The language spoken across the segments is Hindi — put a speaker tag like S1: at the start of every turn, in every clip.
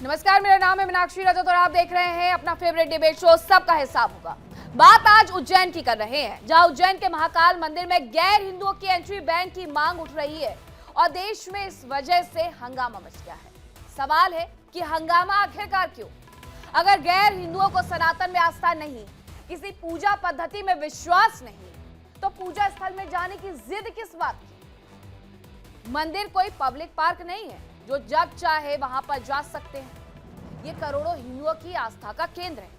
S1: नमस्कार, मेरा नाम है मीनाक्षी रजत और आप देख रहे हैं अपना फेवरेट डिबेट शो सबका हिसाब होगा। बात आज उज्जैन की कर रहे हैं, जहां उज्जैन के महाकाल मंदिर में गैर हिंदुओं की एंट्री बैन की मांग उठ रही है और देश में इस वजह से हंगामा मच गया है। सवाल है कि हंगामा आखिरकार क्यों? अगर गैर हिंदुओं को सनातन में आस्था नहीं, किसी पूजा पद्धति में विश्वास नहीं, तो पूजा स्थल में जाने की जिद किस बात की? मंदिर कोई पब्लिक पार्क नहीं है जो जब चाहे वहां पर जा सकते हैं। ये करोड़ों हिंदुओं की आस्था का केंद्र है।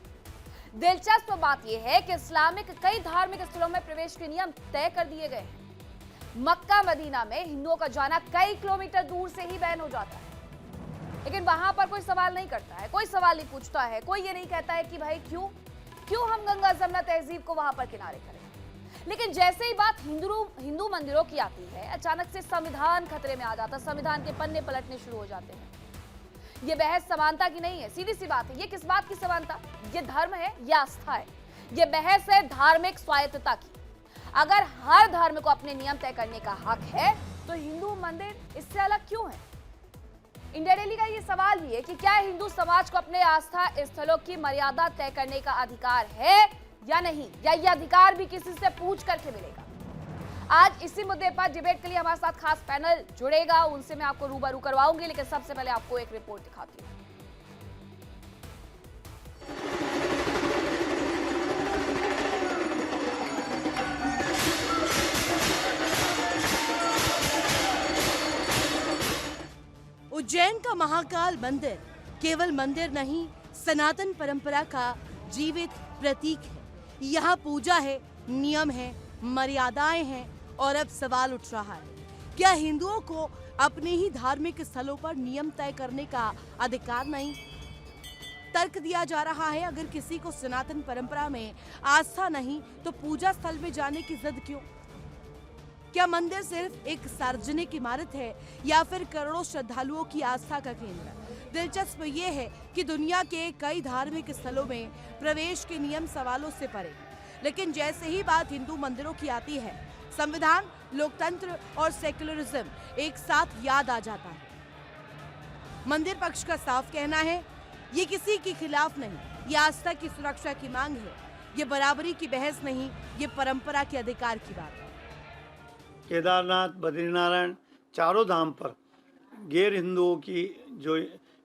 S1: दिलचस्प बात यह है कि इस्लामिक कई धार्मिक स्थलों में प्रवेश के नियम तय कर दिए गए हैं। मक्का मदीना में हिंदुओं का जाना कई किलोमीटर दूर से ही बैन हो जाता है, लेकिन वहां पर कोई सवाल नहीं करता है, कोई सवाल नहीं पूछता है, कोई ये नहीं कहता है कि भाई क्यों हम गंगा जमुना तहजीब को वहां पर किनारे करें। लेकिन जैसे ही बात हिंदू मंदिरों की आती है, अचानक से संविधान खतरे में आ जाता है, संविधान के पन्ने पलटने शुरू हो जाते हैं। ये बहस समानता की नहीं है, सीधी सी बात है। ये किस बात की समानता? ये धर्म है या आस्था है? ये बहस है धार्मिक स्वायत्तता की। अगर हर धर्म को अपने नियम तय करने का हक है, तो हिंदू मंदिर इससे अलग क्यों है? इंडिया डेली का ये सवाल भी है कि क्या हिंदू समाज को अपने आस्था स्थलों की मर्यादा तय करने का अधिकार है या नहीं, या ये अधिकार भी किसी से पूछ करके मिलेगा? आज इसी मुद्दे पर डिबेट के लिए हमारे साथ खास पैनल जुड़ेगा, उनसे मैं आपको रूबरू करवाऊंगी, लेकिन सबसे पहले आपको एक रिपोर्ट दिखाती हूं।
S2: उज्जैन का महाकाल मंदिर केवल मंदिर नहीं, सनातन परंपरा का जीवित प्रतीक है। यहाँ पूजा है, नियम है, मर्यादाएं हैं और अब सवाल उठ रहा है, क्या हिंदुओं को अपने ही धार्मिक स्थलों पर नियम तय करने का अधिकार नहीं? तर्क दिया जा रहा है, अगर किसी को सनातन परंपरा में आस्था नहीं तो पूजा स्थल में जाने की जिद क्यों? क्या मंदिर सिर्फ एक सार्वजनिक इमारत है या फिर करोड़ों श्रद्धालुओं की आस्था का केंद्र? दिलचस्प ये है कि दुनिया के कई धार्मिक स्थलों में प्रवेश के नियम सवालों से परे, लेकिन जैसे ही बात हिंदू मंदिरों की आती है, संविधान, लोकतंत्र और सेक्युलरिज्म एक साथ याद आ जाता है। मंदिर पक्ष का साफ कहना है, ये किसी के खिलाफ नहीं, ये आस्था की सुरक्षा की मांग है, ये बराबरी की बहस नहीं, ये परंपरा के अधिकार की बात है।
S3: केदारनाथ, बद्रीनारायण, चारों धाम पर गैर हिंदुओं की जो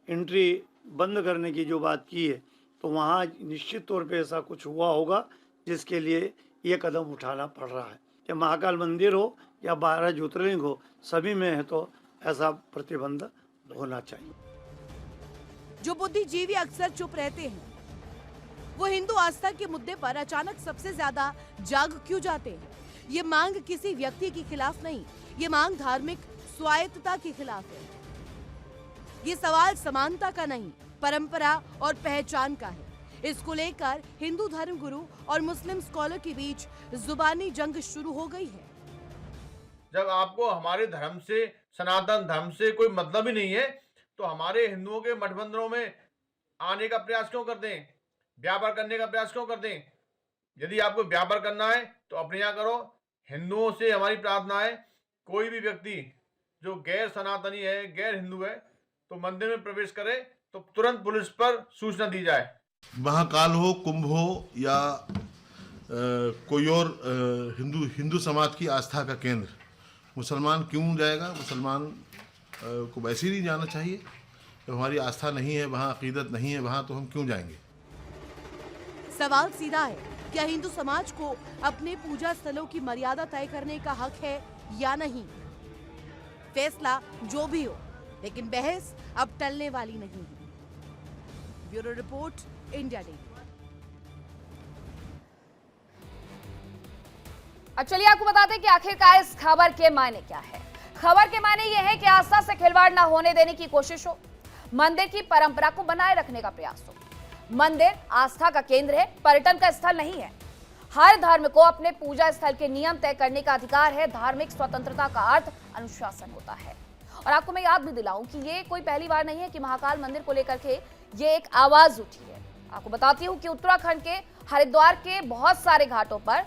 S3: एंट्री बंद करने की जो बात की है, तो वहाँ निश्चित तौर पे ऐसा कुछ हुआ होगा जिसके लिए ये कदम उठाना पड़ रहा है। या महाकाल मंदिर हो या 12 ज्योतिर्लिंग हो, सभी में है तो ऐसा प्रतिबंध होना चाहिए।
S2: जो बुद्धिजीवी अक्सर चुप रहते हैं, वो हिंदू आस्था के मुद्दे पर अचानक सबसे ज्यादा जाग क्यों जाते हैं? ये मांग किसी व्यक्ति के खिलाफ नहीं, ये मांग धार्मिक स्वायत्तता के खिलाफ है। ये सवाल समानता का नहीं, परंपरा और पहचान का है। इसको लेकर हिंदू धर्म गुरु और मुस्लिम स्कॉलर के बीच जुबानी जंग शुरू हो गई है।
S4: जब आपको हमारे धर्म से, सनातन धर्म से कोई मतलब ही नहीं है, तो हमारे हिंदुओं के मठ मंदिरों में आने का प्रयास क्यों करते हैं? व्यापार करने का प्रयास क्यों करते हैं? यदि आपको व्यापार करना है तो अपने यहाँ करो। हिंदुओं से हमारी प्रार्थना है, कोई भी व्यक्ति जो गैर सनातनी है, गैर हिंदू है, तो मंदिर में प्रवेश करे तो तुरंत पुलिस पर सूचना दी जाए।
S5: महाकाल हो, कुंभ हो या कोई और हिंदू समाज की आस्था का केंद्र, मुसलमान क्यों जाएगा? मुसलमान को वैसे ही नहीं जाना चाहिए। जब हमारी आस्था नहीं है, वहाँ अकीदत नहीं है, वहाँ तो हम क्यों जाएंगे?
S2: सवाल सीधा है, क्या हिंदू समाज को अपने पूजा स्थलों की मर्यादा तय करने का हक है या नहीं? फैसला जो भी हो, लेकिन बहस अब टलने वाली नहीं है। Bureau report, India daily.
S1: अब चलिए आपको बताते हैं कि आखिरकार इस खबर के मायने क्या है। खबर के मायने यह है कि आस्था से खिलवाड़ न होने देने की कोशिश हो, मंदिर की परंपरा को बनाए रखने का प्रयास हो। मंदिर आस्था का केंद्र है, पर्यटन का स्थल नहीं है। हर धर्म को अपने पूजा स्थल के नियम तय करने का अधिकार है। धार्मिक स्वतंत्रता का अर्थ अनुशासन होता है। और आपको मैं याद भी दिलाऊं कि ये कोई पहली बार नहीं है कि महाकाल मंदिर को लेकर के ये एक आवाज उठी है। आपको बताती हूँ कि उत्तराखंड के हरिद्वार के बहुत सारे घाटों पर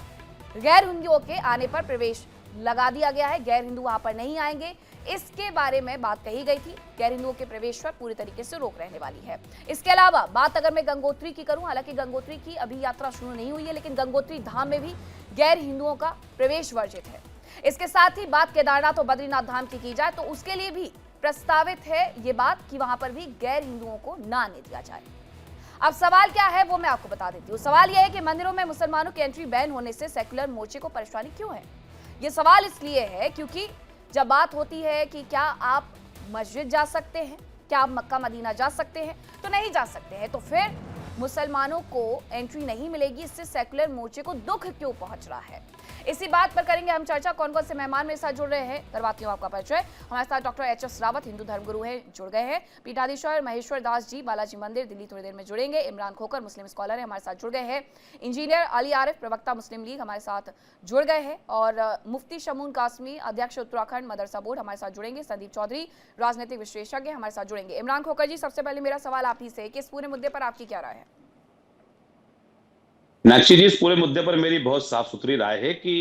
S1: गैर हिंदुओं के आने पर प्रवेश लगा दिया गया है। गैर हिंदू वहां पर नहीं आएंगे। इसके बारे में बात कही गई थी। गैर हिंदुओं के प्रवेश पर पूरी तरीके से रोक रहने वाली है। इसके अलावा बात अगर मैं गंगोत्री की करूं, हालांकि गंगोत्री की अभी यात्रा शुरू नहीं हुई है, लेकिन गंगोत्री धाम में भी गैर हिंदुओं का प्रवेश वर्जित है। इसके साथ ही बात केदारनाथ और बद्रीनाथ धाम की जाए तो उसके लिए भी प्रस्तावित है ये बात कि वहां पर भी गैर हिंदुओं को ना आने दिया जाए। अब सवाल क्या है वो मैं आपको बता देती हूँ। सवाल यह है कि मंदिरों में मुसलमानों की एंट्री बैन होने से सेक्युलर मोर्चे को परेशानी क्यों है। ये सवाल इसलिए है क्योंकि जब बात होती है कि क्या आप मस्जिद जा सकते हैं, क्या आप मक्का मदीना जा सकते हैं, तो नहीं जा सकते हैं, तो फिर मुसलमानों को एंट्री नहीं मिलेगी। इससे सेक्युलर मोर्चे को दुख क्यों पहुंच रहा है, इसी बात पर करेंगे हम चर्चा। कौन कौन से मेहमान मेरे साथ जुड़ रहे हैं करवाती हूँ आपका परिचय। हमारे साथ डॉक्टर एच.एस. रावत हिंदू धर्मगुरु हैं, जुड़ गए हैं। पीठाधीश्वर महेश्वर दास जी बालाजी मंदिर दिल्ली थोड़ी देर में जुड़ेंगे। इमरान खोकर मुस्लिम स्कॉलर है, हमारे साथ जुड़ गए हैं। इंजीनियर अली आरिफ प्रवक्ता मुस्लिम लीग हमारे साथ जुड़ गए हैं। और मुफ्ती शमून कासमी अध्यक्ष उत्तराखंड मदरसा बोर्ड हमारे साथ जुड़ेंगे। संदीप चौधरी राजनीतिक विशेषज्ञ हमारे साथ जुड़ेंगे। इमरान खोकर जी, सबसे पहले मेरा सवाल आप ही से कि इस पूरे मुद्दे पर आपकी क्या राय है।
S6: मीनाक्षी जी, इस पूरे मुद्दे पर मेरी बहुत साफ सुथरी राय है कि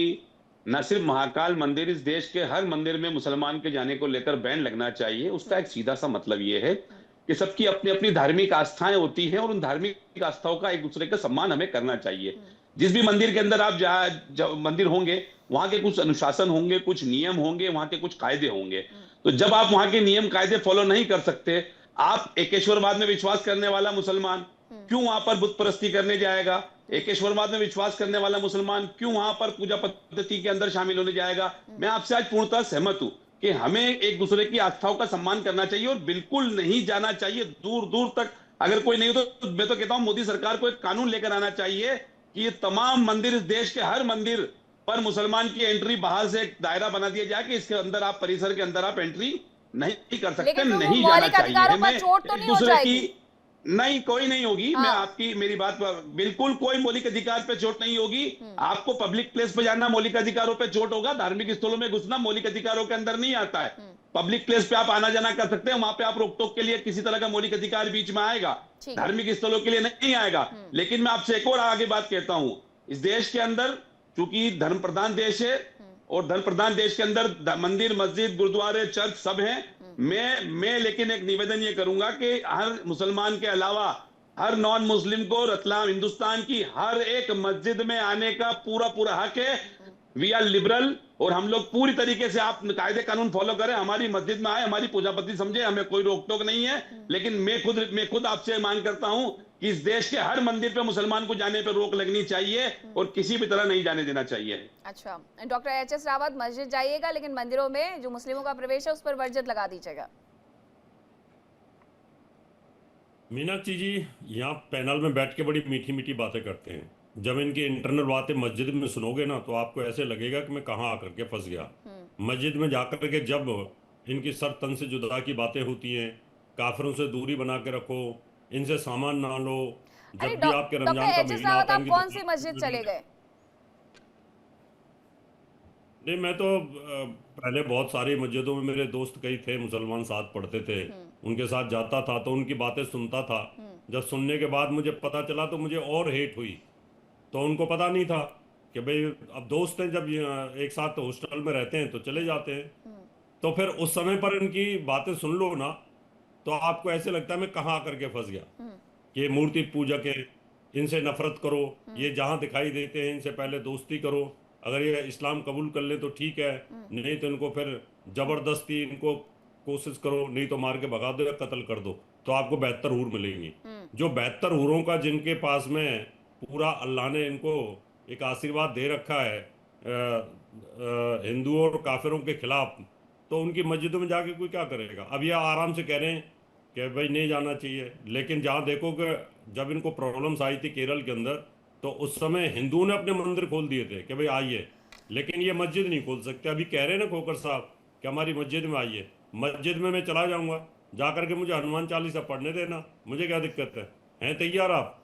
S6: न सिर्फ महाकाल मंदिर, इस देश के हर मंदिर में मुसलमान के जाने को लेकर बैन लगना चाहिए। उसका एक सीधा सा मतलब ये है कि सबकी अपनी अपनी धार्मिक आस्थाएं होती हैं और उन धार्मिक आस्थाओं का एक दूसरे का सम्मान हमें करना चाहिए। जिस भी मंदिर के अंदर आप जहाँ मंदिर होंगे वहां के कुछ अनुशासन होंगे, कुछ नियम होंगे, वहां के कुछ कायदे होंगे। तो जब आप वहां के नियम कायदे फॉलो नहीं कर सकते, आप एकेश्वरवाद में विश्वास करने वाला मुसलमान क्यों वहां पर बुत परस्ती करने जाएगा? एकेश्वरवाद में विश्वास करने वाला मुसलमान क्यों वहां पर पूजा पद्धति के अंदर शामिल होने जाएगा? मैं आपसे आज पूर्णतः सहमत हूं कि हमें एक दूसरे की आस्थाओं का सम्मान करना चाहिए और बिल्कुल नहीं जाना चाहिए दूर दूर तक। अगर कोई नहीं हो तो मैं तो कहता हूं मोदी सरकार को एक कानून लेकर आना चाहिए कि ये तमाम मंदिर, इस देश के हर मंदिर पर मुसलमान की एंट्री बाहर से एक दायरा बना दिया जाए कि इसके अंदर आप, परिसर के अंदर आप एंट्री नहीं कर सकते, नहीं जाना चाहिए। मैं एक दूसरे की नहीं, कोई नहीं होगी। हाँ। मैं आपकी, मेरी बात बिल्कुल कोई मौलिक अधिकार पे चोट नहीं होगी। आपको पब्लिक प्लेस पे जाना मौलिक अधिकारों पे चोट होगा, धार्मिक स्थलों में घुसना मौलिक अधिकारों के अंदर नहीं आता है। पब्लिक प्लेस पे आप आना जाना कर सकते हैं, वहां पे आप रोक टोक के लिए किसी तरह का मौलिक अधिकार बीच में आएगा, धार्मिक स्थलों के लिए नहीं आएगा। लेकिन मैं आपसे एक और आगे बात कहता हूं, इस देश के अंदर चूंकि धर्म प्रधान देश है और धर्म प्रधान देश के अंदर मंदिर, मस्जिद, गुरुद्वारे, चर्च सब हैं। मैं लेकिन एक निवेदन ये करूंगा कि हर मुसलमान के अलावा हर नॉन मुस्लिम को रतलाम, हिंदुस्तान की हर एक मस्जिद में आने का पूरा हक है। वी आर लिबरल और हम लोग पूरी तरीके से, आप कायदे कानून फॉलो करें, हमारी मस्जिद में आए, हमारी पूजा पद्धति समझे, हमें कोई रोक टोक नहीं है। लेकिन मैं खुद आपसे मांग करता हूं कि इस देश के हर मंदिर पे मुसलमान को जाने पे रोक लगनी चाहिए और किसी भी तरह नहीं जाने देना चाहिए।
S1: अच्छा, डॉक्टर एच.एस. रावत, मस्जिद जाइएगा लेकिन मंदिरों में जो मुस्लिमों का प्रवेश है उस पर वर्जित लगा दीजिएगा।
S7: मीनाक्षी जी, यहाँ पैनल में बैठ के बड़ी मीठी मीठी बातें करते हैं। जब इनकी इंटरनल बातें मस्जिद में सुनोगे ना तो आपको ऐसे लगेगा कि मैं कहाँ आकर के फंस गया। मस्जिद में जाकर के जब इनकी सर तन से जुदा की बातें होती हैं, काफिरों से दूरी बना के रखो, इनसे सामान ना लो, जब भी आपके रमजान का महीना आता है,
S1: कौन सी मस्जिद चले गए?
S7: नहीं, मैं तो पहले बहुत सारी मस्जिदों में मेरे दोस्त कई थे, मुसलमान साथ पढ़ते थे, उनके साथ जाता था तो उनकी बातें सुनता था। जब सुनने के बाद मुझे पता चला तो मुझे और हेट हुई। तो उनको पता नहीं था कि भाई अब दोस्त हैं, जब एक साथ हॉस्टल में रहते हैं तो चले जाते हैं। तो फिर उस समय पर इनकी बातें सुन लो ना तो आपको ऐसे लगता है मैं कहाँ आकर के फंस गया। ये मूर्ति पूजक है, इनसे नफरत करो, ये जहाँ दिखाई देते हैं इनसे पहले दोस्ती करो, अगर ये इस्लाम कबूल कर ले तो ठीक है, नहीं तो इनको फिर जबरदस्ती इनको कोशिश करो, नहीं तो मार के भगा दो या कत्ल कर दो, तो आपको 72 हूर मिलेंगी। जो 72 हूरों का जिनके पास में पूरा अल्लाह ने इनको एक आशीर्वाद दे रखा है हिंदुओं और काफिरों के खिलाफ, तो उनकी मस्जिदों में जाके कोई क्या करेगा। अब ये आराम से कह रहे हैं कि भाई नहीं जाना चाहिए, लेकिन जहाँ देखो कि जब इनको प्रॉब्लम्स आई थी केरल के अंदर तो उस समय हिंदुओं ने अपने मंदिर खोल दिए थे कि भाई आइए, लेकिन ये मस्जिद नहीं खोल सकते। अभी कह रहे हैं ना खोकर साहब कि हमारी मस्जिद में आइए, मस्जिद में मैं चला जाऊँगा, जा करके मुझे हनुमान चालीसा पढ़ने देना, मुझे क्या दिक्कत है? हैं तैयार आप?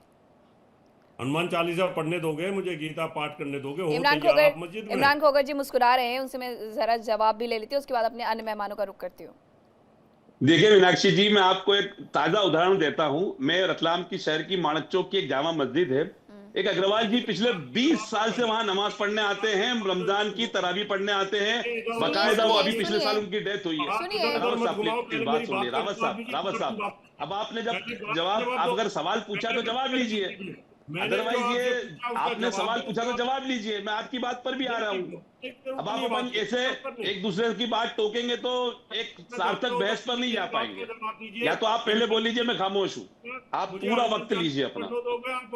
S7: हनुमान चालीसा पढ़ने दोगे, मुझे गीता पाठ करने दोगे, हो तैयार आप मस्जिद में?
S1: इमरान खोकर जी मुस्कुरा रहे हैं, उनसे मैं जरा जवाब भी ले लेती हूँ, उसके बाद अपने अन्य मेहमानों का रुख करती हूँ।
S6: देखिए मीनाक्षी जी, मैं आपको एक ताजा उदाहरण देता हूं। मैं रतलाम की शहर की माणक चौक की एक जामा मस्जिद है, एक अग्रवाल जी पिछले 20 साल से वहां नमाज पढ़ने आते हैं, रमजान की तरावी पढ़ने आते हैं, बाकायदा वो अभी पिछले साल उनकी डेथ हुई है।
S1: सुनिए।
S6: रावत साहब प्लीज बात सुनिए। रावत साहब अब आपने जब जवाब, आप अगर सवाल पूछा तो जवाब लीजिए, अदरवाइज ये आपने सवाल पूछा तो जवाब लीजिए। मैं आपकी बात पर भी आ रहा हूँ। अब आप अपन ऐसे एक दूसरे की बात टोकेंगे तो एक सार्थक बहस पर नहीं जा पाएंगे। या तो आप पहले बोल लीजिए, मैं खामोश हूँ। आप पूरा वक्त लीजिए अपना।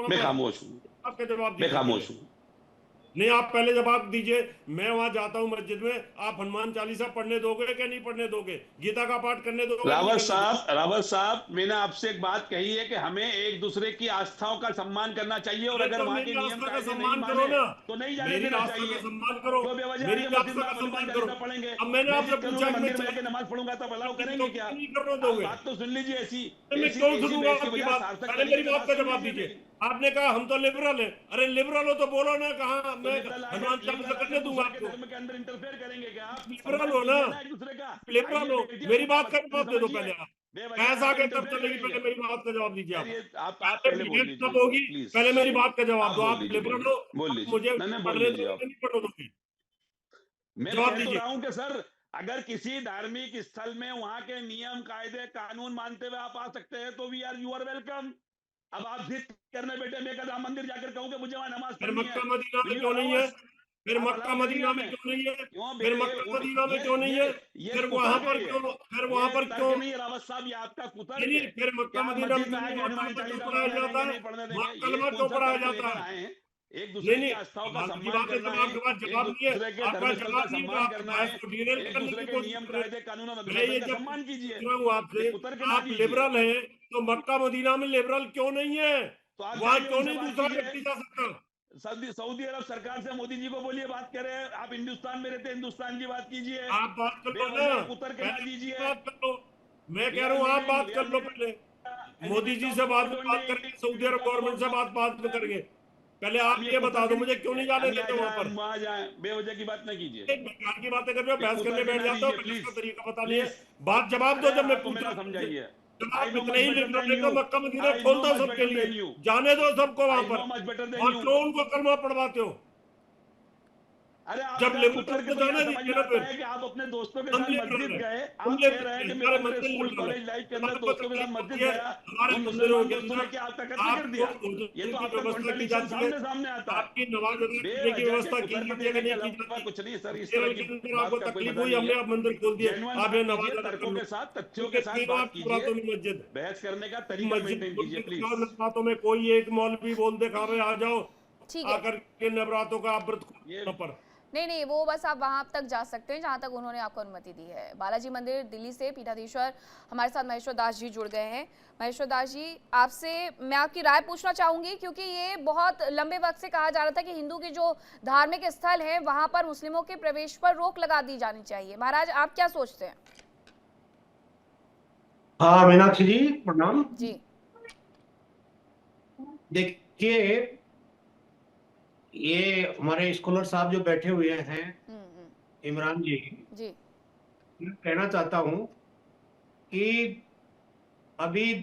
S6: मैं खामोश हूँ,
S7: आपका जवाब
S6: मैं खामोश हूँ।
S7: नहीं, आप पहले जवाब दीजिए। मैं वहां जाता हूं मस्जिद में, आप हनुमान चालीसा पढ़ने दोगे क्या नहीं पढ़ने दोगे? गीता का पाठ करने दोगे?
S6: रावत साहब मैंने आपसे एक बात कही है कि हमें एक दूसरे की आस्थाओं का सम्मान करना चाहिए, और अगर वहां के नियम कायदे नहीं माने तो नहीं जाने देना चाहिए।
S7: सम्मान करो,
S6: तो बेवजह
S7: मेरी
S6: के मस्जिद में
S7: आस्था का
S6: आप हनुमान
S7: सम्मान करो।
S6: चालीसा पढ़ेंगे,
S7: अब मैंने
S6: मैं
S7: आपसे
S6: जिद
S7: पूछा
S6: करूंगा
S7: कि
S6: मंदिर में
S7: मैं
S6: जाके नमाज पढ़ूंगा तो अलाउ करेंगे क्या?
S7: नहीं करने
S6: आप
S7: दोगे?
S6: बात तो सुन लीजिए। ऐसी
S7: मैं
S6: ऐसी
S7: क्यों
S6: ऐसी
S7: सुनूंगा
S6: बहस की
S7: आपकी
S6: बजाय
S7: बात?
S6: सार्थक
S7: पहले
S6: तरीके
S7: मेरी
S6: से
S7: बात का
S6: सुन
S7: जवाब
S6: लीजिए
S7: दीजिए। आपने कहा हम तो लिबरल है। अरे लिबरल हो तो बोलो ना, कहा मैं हनुमान चालीसा करने दूंगा आपको।
S6: धर्म के अंदर इंटरफेयर करेंगे क्या आप?
S7: लिबरल हो ना,
S6: एक दूसरे का
S7: लिबरल हो। मेरी बात का जवाब दे दो पहले आप। बहस आगे तब
S6: इंटरफेयर
S7: चलेगी,
S6: करेंगे।
S7: पहले मेरी बात का जवाब दीजिए आप।
S6: आप
S7: पहले
S6: पहले बोल
S7: बहस
S6: लीजिए
S7: तब होगी,
S6: प्लीज।
S7: पहले मेरी बात का जवाब दो। आप लिबरल हो,
S6: बोल
S7: आप
S6: लीजिए।
S7: मुझे
S6: नहीं बोल
S7: पढ़ने
S6: लीजिए
S7: दोगे
S6: आप।
S7: कि नहीं पढ़ने दोगे?
S6: मैं
S7: जवाब
S6: कह तो
S7: दीजिए।
S6: रहा हूं कि सर, अगर किसी धार्मिक स्थल में वहां के नियम कायदे कानून मानते हुए आप आ सकते हैं तो यू आर वेलकम। अब आप जिद करने बैठे, मैं राम मंदिर जाकर कहूँ कि मुझे वहां नमाज
S7: फिर
S6: पढ़नी है,
S7: मक्का मदीना में
S6: विल यू
S7: क्यों नहीं
S6: अलाउ
S7: है?
S6: अस?
S7: फिर
S6: आप
S7: मक्का
S6: अलाउ करेंगे
S7: मदीना में
S6: हमें?
S7: क्यों नहीं है?
S6: क्यों
S7: फिर मक्का मदीना में क्यों नहीं है?
S6: ये
S7: फिर वहां
S6: कुतर्क
S7: पर
S6: है।
S7: क्यों? फिर
S6: ये
S7: वहां पर क्यों?
S6: तर्क नहीं है रावत साहब, ये आपका कुतर्क
S7: नहीं,
S6: है
S7: फिर
S6: कि
S7: मक्का
S6: आप
S7: मदीना में
S6: मस्जिद में आके
S7: वहां
S6: हनुमान
S7: कलमा क्यों
S6: चालीसा
S7: पढ़ाया
S6: पढ़ने
S7: जाता
S6: देंगे,
S7: है?
S6: नहीं पढ़ने
S7: वहां
S6: देंगे। ये
S7: कलमा
S6: कौन
S7: क्यों
S6: सा
S7: पढ़ाया
S6: तर्क
S7: जाता
S6: लेकर
S7: है?
S6: आए हैं? एक
S7: नहीं
S6: दूसरे की
S7: नहीं,
S6: आस्थाओं का
S7: सवाल की
S6: सम्मान
S7: बात है,
S6: करना
S7: जब
S6: है,
S7: आपके पास
S6: एक
S7: जवाब नहीं है,
S6: दूसरे के
S7: आपका
S6: धर्मस्थल का
S7: जवाब नहीं, तो
S6: सम्मान
S7: आप
S6: करना
S7: बहस
S6: है,
S7: को डिरेल
S6: एक
S7: करने
S6: दूसरे
S7: की
S6: के
S7: कोशिश
S6: नियम
S7: कर रहे हैं।
S6: कायदे कानून और
S7: मैं ये
S6: अनुशासन का
S7: जब
S6: सम्मान कीजिए।
S7: पूछ रहा हूँ आपसे,
S6: ये कुतर्क ना
S7: आप
S6: कीजिए।
S7: लिबरल हैं, तो मक्का मदीना में लिबरल क्यों नहीं है?
S6: तो आप
S7: वहां
S6: जाइए,
S7: क्यों
S6: उनसे
S7: नहीं
S6: बात
S7: दूसरा
S6: कीजिए।
S7: व्यक्ति जा सकता?
S6: सऊदी अरब सरकार से मोदी जी को बोलिए बात करें। आप हिंदुस्तान में रहते हैं, हिंदुस्तान की बात कीजिए।
S7: आप बात कर लो ना,
S6: बेवजह कुतर्क ना
S7: पहले
S6: दीजिए।
S7: बात कर लो। मैं
S6: वी
S7: कह
S6: आर
S7: रहा हूँ आप
S6: लिविंग
S7: बात कर लो पहले। मोदी जी से बाद में बात करेंगे, सऊदी अरब गवर्नमेंट से बात में करेंगे। पहले आप ये बता दो मुझे, क्यों नहीं जाने देते वहां पर?
S6: वहां जाए, बेवजह की बात ना कीजिए।
S7: एक बेकार की बातें कर रहे हो, बहस करने
S6: कुतर्क
S7: बैठ
S6: ना
S7: जाते हो,
S6: दीजिए
S7: बहस का
S6: प्लीज,
S7: तरीका पता नहीं है।
S6: प्लीज।
S7: बात जवाब दो
S6: अरे
S7: जब मैं
S6: आप
S7: पूछ
S6: मेरा
S7: रहा हूं तुमसे।
S6: समझाइए।
S7: जब
S6: आई
S7: आप
S6: नो
S7: इतने
S6: मच
S7: ही
S6: बेटर
S7: लिबरल
S6: देन
S7: है
S6: यू।
S7: तो मक्का मदीना
S6: आई
S7: खोल
S6: नो
S7: दो
S6: मच
S7: सबके
S6: बेटर
S7: लिए,
S6: देन यू।
S7: जाने दो सबको वहां
S6: आई
S7: पर।
S6: नो मच बेटर देन
S7: और
S6: यू।
S7: क्यों उनको कलमा पढ़वाते हो?
S6: अरे
S7: जब
S6: आपका
S7: लिबरल
S6: कुतर्क
S7: तो
S6: तो यह
S7: जाने
S6: समझ
S7: दीजिए
S6: में
S7: ना
S6: आता
S7: फिर।
S6: है कि आप अपने दोस्तों के
S7: हम
S6: साथ
S7: लिबरल
S6: मस्जिद
S7: है,
S6: गए।
S7: हम
S6: आप कह रहे हैं
S7: लिबरल
S6: कि
S7: है,
S6: मैं
S7: हमारे
S6: तो मेरे
S7: मंदिर
S6: स्कूल
S7: लिबरल है।
S6: कॉलेज लाइफ के अंदर
S7: हमारे को
S6: दोस्तों के साथ
S7: तकलीफ
S6: मस्जिद
S7: होती है,
S6: गया,
S7: हमारे
S6: उन
S7: मंदिरों
S6: मुसलमान
S7: के
S6: दोस्तों ने
S7: अंदर
S6: क्या आपका कत्ल कर
S7: आपको
S6: दिया?
S7: भोजन
S6: ये तो
S7: की
S6: आपका
S7: व्यवस्था की
S6: कॉन्ट्रडिक्शन
S7: जाती है,
S6: सामने सामने आता है।
S7: आपकी नमाज अदा करने की
S6: बेवजह के
S7: व्यवस्था की
S6: कुतर्क
S7: जाती है कि
S6: देने के
S7: नहीं की
S6: अलावा
S7: जाती?
S6: कुछ नहीं सर, इस तरह
S7: केरल
S6: की
S7: के अंदर
S6: बात
S7: आपको
S6: का कोई
S7: तकलीफ
S6: मजा
S7: हुई,
S6: नहीं
S7: हमने
S6: है।
S7: आप मंदिर खोल दिए,
S6: जेन्युइन
S7: आप ये
S6: बात
S7: नमाज
S6: कीजिए,
S7: अदा कर
S6: तर्कों
S7: लो।
S6: के साथ, तथ्यों के
S7: क्योंकि
S6: साथ
S7: क्यों
S6: बात
S7: आपकी
S6: कीजिए।
S7: बातों में मस्जिद
S6: बहस करने का तरीका
S7: मस्जिद
S6: मेंटेन कीजिए प्लीज।
S7: नवरातों में कोई एक मौलवी बोल दे खावे आ जाओ,
S1: ठीक है।
S7: आकर के नवरातों का व्रत
S6: ये
S7: पर।
S1: नहीं नहीं, वो बस आप वहां तक जा सकते हैं जहां तक उन्होंने आपको अनुमति दी है। बालाजी मंदिर दिल्ली से पीठाधीश्वर हमारे साथ महेश्वर दास जी जुड़ गए हैं। महेश्वर दास जी, आपसे मैं आपकी राय पूछना चाहूंगी, क्योंकि ये बहुत लंबे वक्त से कहा जा रहा था कि हिंदू के जो धार्मिक स्थल है वहां पर मुस्लिमों के प्रवेश पर रोक लगा दी जानी चाहिए। महाराज, आप क्या सोचते हैं?
S8: हाँ मीनाक्षी जी, प्रणाम।
S1: जी
S8: देखिए, ये हमारे स्कॉलर साहब जो बैठे हुए हैं, इमरान जी,
S1: जी
S8: मैं कहना चाहता हूं कि अभी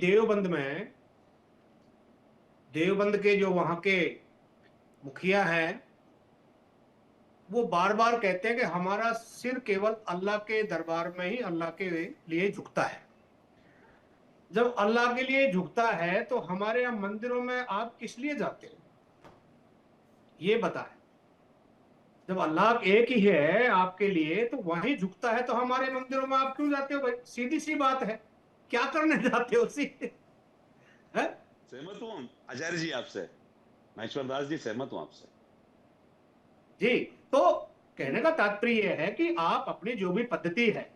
S8: देवबंद के जो वहां के मुखिया हैं, वो बार बार कहते हैं कि हमारा सिर केवल अल्लाह के दरबार में ही अल्लाह के लिए झुकता है। जब अल्लाह के लिए झुकता है तो हमारे यहाँ मंदिरों में आप किस लिए जाते हैं, ये बताएं। जब अल्लाह एक ही है आपके लिए तो वहीं झुकता है, तो हमारे मंदिरों में आप क्यों जाते हो भाई? सीधी सी बात है, क्या करने जाते हो? है?
S6: सहमत हूँ आचार्य जी आपसे, महेश्वर दास जी, सहमत हूँ आपसे
S8: जी। तो कहने का तात्पर्य यह है कि आप अपनी जो भी पद्धति है,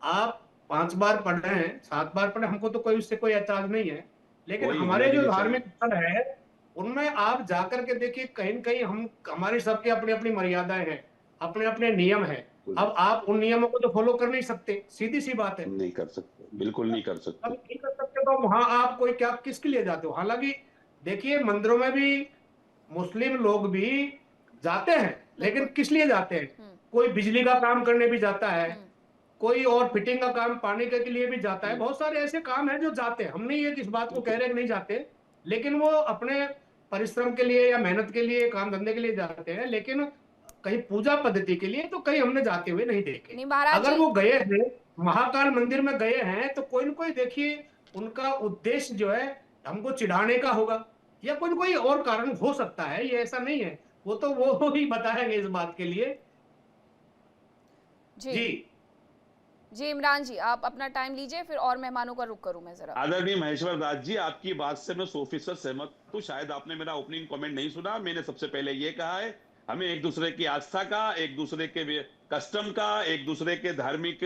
S8: आप 5 बार पढ़ रहे हैं, 7 बार पढ़े, हमको तो कोई उससे कोई ऐतराज नहीं है, लेकिन हमारे जो धार्मिक स्थल है उनमें आप जाकर के देखिए, कहीं न कहीं हमारी सबकी अपनी अपनी मर्यादाएं हैं, अपने अपने नियम हैं। अब आप उन नियमों को तो फॉलो कर नहीं सकते, सीधी सी बात है।
S6: नहीं कर सकते, बिल्कुल नहीं कर सकते।
S8: अब नहीं कर सकते तो वहां आप कोई क्या किसके लिए जाते हो? हालांकि देखिए, मंदिरों में भी मुस्लिम लोग भी जाते हैं, लेकिन किस लिए जाते हैं? कोई बिजली का काम करने भी जाता है, कोई और फिटिंग का काम, पानी के लिए भी जाता है। बहुत सारे ऐसे काम हैं जो जाते हैं, हम नहीं ये इस बात को कह रहे हैं कि नहीं जाते, लेकिन वो अपने परिश्रम के लिए या मेहनत के लिए, काम धंधे के लिए जाते हैं, लेकिन कहीं पूजा पद्धति के लिए तो कहीं हमने जाते हुए नहीं देखे।
S1: नहीं महाराज
S8: अगर
S1: जी,
S8: वो गए हैं, महाकाल मंदिर में गए हैं, तो कोई न कोई देखिए उनका उद्देश्य जो है हमको चिढ़ाने का होगा, या कोई न कोई और कारण हो सकता है, ये ऐसा नहीं है। वो तो वो ही बताएंगे इस बात के लिए।
S1: जी
S8: जी
S1: जी इमरान जी, आप अपना टाइम लीजिए, फिर और मेहमानों का रुख करूं मैं जरा।
S6: आदरणीय महेश्वर दास जी, आपकी बात से मैं 100% सहमत हूँ। शायद आपने मेरा ओपनिंग कमेंट नहीं सुना। मैंने सबसे पहले ये कहा है, हमें एक दूसरे की आस्था का, एक दूसरे के कस्टम का, एक दूसरे के धार्मिक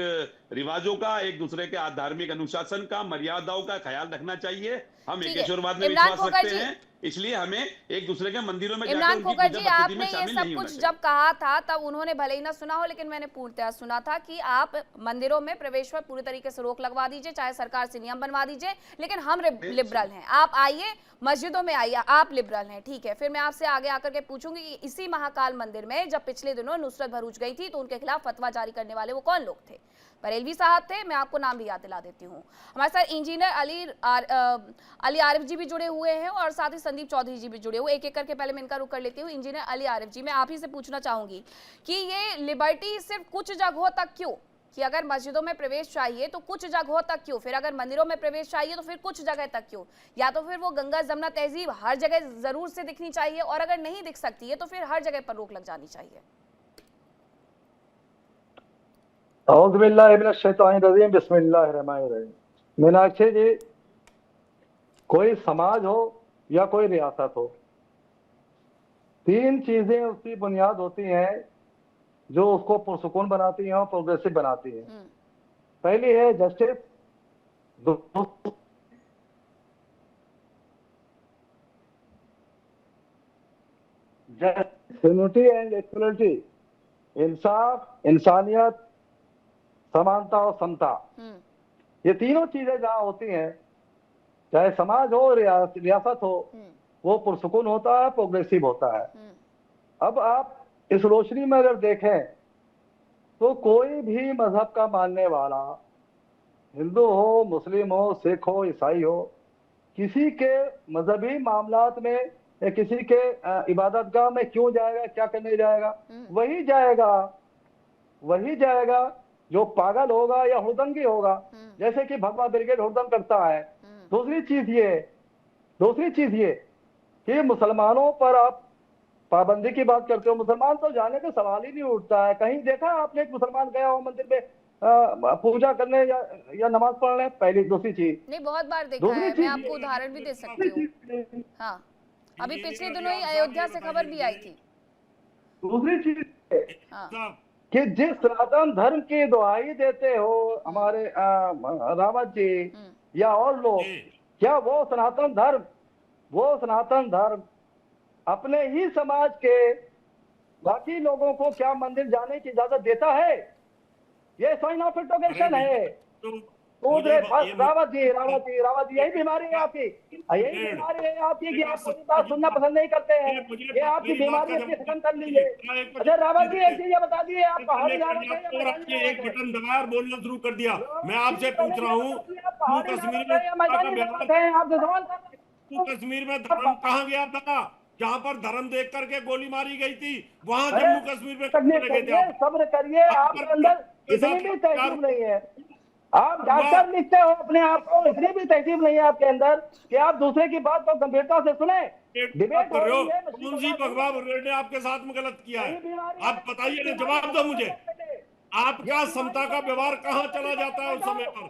S6: रिवाजों का, एक दूसरे के धार्मिक अनुशासन का, मर्यादाओं का ख्याल रखना चाहिए। हम
S1: ठीक है,
S6: एकेश्वरवाद में
S1: इमरान
S6: विश्वास
S1: खोखर
S6: रखते
S1: जी।
S6: हैं, इसलिए हमें एक दूसरे के मंदिरों में जाकर
S1: इमरान
S6: उनकी
S1: खोखर
S6: पूजा
S1: जी,
S6: पद्धति
S1: आपने
S6: में
S1: ये
S6: शामिल
S1: सब
S6: नहीं होना
S1: कुछ
S6: चाहिए।
S1: जब कहा था तब उन्होंने भले ही ना सुना हो, लेकिन मैंने पूर्णतः सुना था कि आप मंदिरों में प्रवेश पर पूरी तरीके से रोक लगवा दीजिए, चाहे सरकार से नियम बनवा दीजिए, लेकिन हम लिबरल हैं। आप आइए, मस्जिदों में आइए, आप लिबरल हैं, ठीक है। फिर मैं आपसे आगे आकर के पूछूंगी कि इसी महाकाल मंदिर में जब पिछले दिनों नुसरत भरूच गई थी तो उनके खिलाफ फतवा जारी करने वाले वो कौन लोग थे? बरेलवी साहब थे। मैं आपको नाम भी याद दिला देती हूँ। हमारे साथ इंजीनियर अली आरिफ जी भी जुड़े हुए हैं और साथ ही संदीप चौधरी जी भी जुड़े हुए। एक एक करके पहले मैं इनका रुख कर लेती हूँ। इंजीनियर अली आरिफ जी, मैं आप ही से पूछना चाहूंगी कि ये लिबर्टी सिर्फ कुछ जगहों तक क्यों, कि अगर मस्जिदों में प्रवेश चाहिए तो कुछ जगहों तक क्यों, फिर अगर मंदिरों में प्रवेश चाहिए तो फिर कुछ जगह तक क्यों? या तो फिर वो गंगा जमुना तहजीब हर जगह जरूर से दिखनी चाहिए, और अगर नहीं दिख सकती है तो फिर हर जगह पर रोक लग जानी चाहिए?
S9: औज़ुबिल्लाहिमिनश्शैतानिर्रजीम, बिस्मिल्लाहिर्रहमानिर्रहीम। मीनाक्षी जी, कोई समाज हो या कोई रियासत हो, तीन चीजें उसकी बुनियाद होती हैं जो उसको पुरसुकून बनाती हैं और प्रोग्रेसिव बनाती हैं। पहली है जस्टिस, यूनिटी एंड इक्वलिटी, इंसाफ, इंसानियत, समानता और समता। ये तीनों चीजें जहाँ होती हैं, चाहे समाज हो रियासत हो, वो पुरसुकून होता है, प्रोग्रेसिव होता है। अब आप इस रोशनी में अगर देखें तो कोई भी मजहब का मानने वाला, हिंदू हो, मुस्लिम हो, सिख हो, ईसाई हो, किसी के मजहबी मामलात में या किसी के इबादतगाह में क्यों जाएगा, क्या करने जाएगा? वही जाएगा जो पागल होगा या हुड़दंगी होगा, जैसे कि भगवा ब्रिगेड हुड़दंग करता है। दूसरी चीज ये कि मुसलमानों पर आप पाबंदी की बात करते हो। मुसलमान तो जाने का सवाल ही नहीं उठता है। कहीं देखा आपने एक मुसलमान गया हो मंदिर में पूजा करने या नमाज पढ़ने? पहली। दूसरी चीज,
S1: नहीं, बहुत बार देखा है, मैं आपको उदाहरण भी दे सकती हूँ। हाँ, अभी पिछले दिनों ही अयोध्या से खबर भी आई थी।
S9: दूसरी चीज
S1: हाँ,
S9: कि जिस सनातन धर्म की दुहाई देते हो हमारे रावत जी या और लोग, क्या वो सनातन धर्म अपने ही समाज के बाकी लोगों को क्या मंदिर जाने की इजाजत देता है? ये साइन ऑफ इंटरोगेशन है। रावत जी, यही बीमारी है आपकी कि आप मेरी बात सुनना पसंद नहीं करते हैं। ये आपकी बीमारी है, खत्म कर लीजिए। अच्छा रावत जी, एक चीज ये बता दिए, आप पहाड़ी
S7: एक बटन दबाया और बोलना शुरू कर दिया। मैं आपसे पूछ रहा हूँ, कश्मीर में धर्म कहाँ गया था? जहाँ पर धर्म देख करके गोली मारी गई थी, वहाँ जम्मू कश्मीर में लगे थे।
S9: सब्र करिए, आपके अंदर इतनी भी तहजीब नहीं है। आप डॉक्टर लिखते हो अपने आप को, इतनी भी तहजीब नहीं है आपके अंदर कि आप दूसरे की बात को गंभीरता से सुने। डिबेट हो रही है,
S7: कौन सी भगवा ब्रिगेड ने आपके साथ में गलत किया है? आप बताइए ना, जवाब दो मुझे। आपका समता का व्यवहार कहाँ चला जाता है उस समय पर?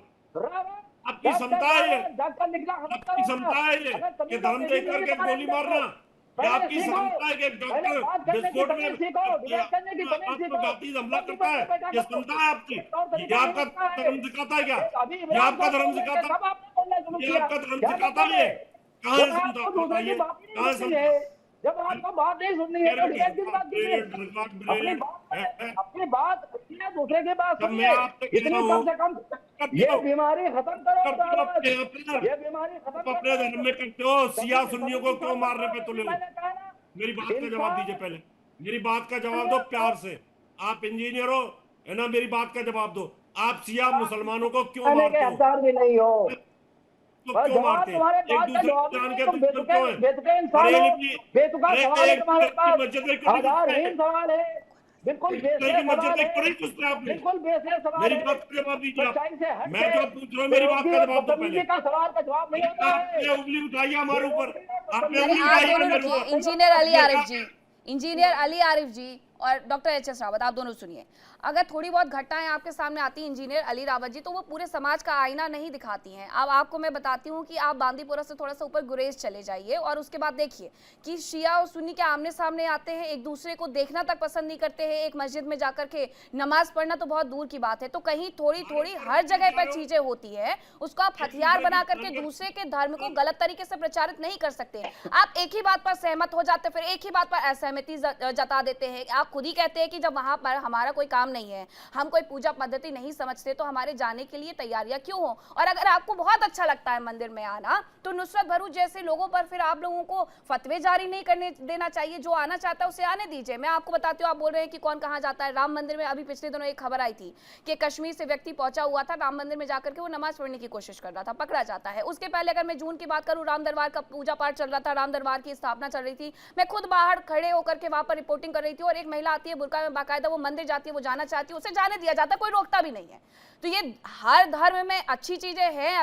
S7: आपकी समता है ये, आपकी समता है ये कि धर्म देख करके गोली मारना? क्या आपकी समता है कि डॉक्टर विस्फोट में आपको जाति हमला करता है? ये समता है आपकी? ये आपका धर्म सिखाता है क्या? ये आपका धर्म सिखाता है? ये आपका धर्म सिखाता है? ये कहाँ है समता? बताइए, कहाँ है समता?
S9: जब आपको बात नहीं सुननी है तो डिबेट की बात कीजिए। अपनी बात दूसरे की बात सुनिए। इतनी कम से कम ये बीमारी खत्म करो। ये बीमारी खत्म करो।
S7: अपने धर्म में करते हो, सिया सुन्नियों को क्यों मारने पे तुले हो? मेरी बात का जवाब दीजिए। पहले मेरी बात का जवाब दो प्यार से। आप इंजीनियर हो, है ना? मेरी बात का जवाब दो। आप सिया मुसलमानों को क्यों मारते हो?
S9: भी नहीं हो।
S7: तो क्यों मारते हैं?
S9: तुम्हारे
S7: एक
S9: बात का
S7: दूसरे
S9: जवाब
S7: को जान
S9: नहीं,
S7: के
S9: तुम
S7: दुश्मन क्यों है?
S9: बेतुके इंसान हो, बेतुका
S7: अरे
S9: सवाल है
S7: एक
S9: तुम्हारे
S7: दूसरे की
S9: पास,
S7: मस्जिद में क्यों नहीं घुसते?
S9: आधारहीन सवाल है, बिल्कुल
S7: एक दूसरे
S9: बेसिक
S7: की मस्जिद
S9: सवाल
S7: में क्यों
S9: है,
S7: नहीं घुसते आपने?
S9: बिल्कुल बेसिक सवाल
S7: मेरी
S9: है,
S7: बात का जवाब दीजिए आप।
S9: सच्चाई से हट
S7: मैं
S9: के
S7: जो पूछ रहा हूँ मेरी बात का
S9: बेरोजगी और
S7: जवाब दो पहले।
S9: बदतमीजी का सवाल का जवाब नहीं होता है।
S7: आपने उंगली उठाई है हमारे ऊपर, आपने
S1: अरे
S7: उंगली
S1: आप
S7: उठाई है
S1: दोनों
S7: मेरे
S1: रुकिए,
S7: ऊपर।
S1: इंजीनियर अली आरिफ जी, इंजीनियर अली आरिफ जी और डॉक्टर एच.एस. रावत, आप दोनों सुनिए। अगर थोड़ी बहुत घटनाएं आपके सामने आती हैं इंजीनियर अली रावत जी, तो वो पूरे समाज का आईना नहीं दिखाती हैं। अब आपको मैं बताती हूँ कि आप बांदीपुरा से थोड़ा सा ऊपर गुरेज चले जाइए और उसके बाद देखिए कि शिया और सुन्नी के आमने सामने आते हैं, एक दूसरे को देखना तक पसंद नहीं करते हैं, एक मस्जिद में जाकर के नमाज पढ़ना तो बहुत दूर की बात है। तो कहीं थोड़ी थोड़ी हर जगह पर चीजें होती है, उसको आप हथियार बना करके दूसरे के धर्म को गलत तरीके से प्रचारित नहीं कर सकते। आप एक ही बात पर सहमत हो जाते, फिर एक ही बात पर असहमति जता देते हैं। आप खुद ही कहते हैं कि जब वहां पर हमारा कोई काम नहीं है, हम कोई पूजा पद्धति नहीं समझते, तो हमारे जाने के लिए तैयारियां क्यों हो? और अगर आपको बहुत अच्छा लगता है मंदिर में आना, तो नुसरत भरूच जैसे लोगों पर फिर आप लोगों को फतवे जारी नहीं करने देना चाहिए। जो आना चाहता है उसे आने दीजिए। मैं आपको बताती हूँ, आप बोल रहे हैं कि कौन कहाँ जाता है राम मंदिर में। अभी पिछले दिनों एक खबर आई थी कि कश्मीर से व्यक्ति पहुंचा हुआ था, राम मंदिर में जाकर के वो नमाज पढ़ने की कोशिश कर रहा था, पकड़ा जाता है। उसके पहले अगर मैं जून की बात करूँ, राम दरबार का पूजा पाठ चल रहा था, राम दरबार की स्थापना चल रही थी, मैं खुद बाहर खड़े होकर के वहां पर रिपोर्टिंग कर रही थी, और एक महिला आती है बुर्का में, बाकायदा वो मंदिर जाती है, वो जाना चाहती है, उसे जाने दिया जाता है, कोई रोकता भी नहीं है। तो ये हर धर्म में अच्छी चीजें हैं,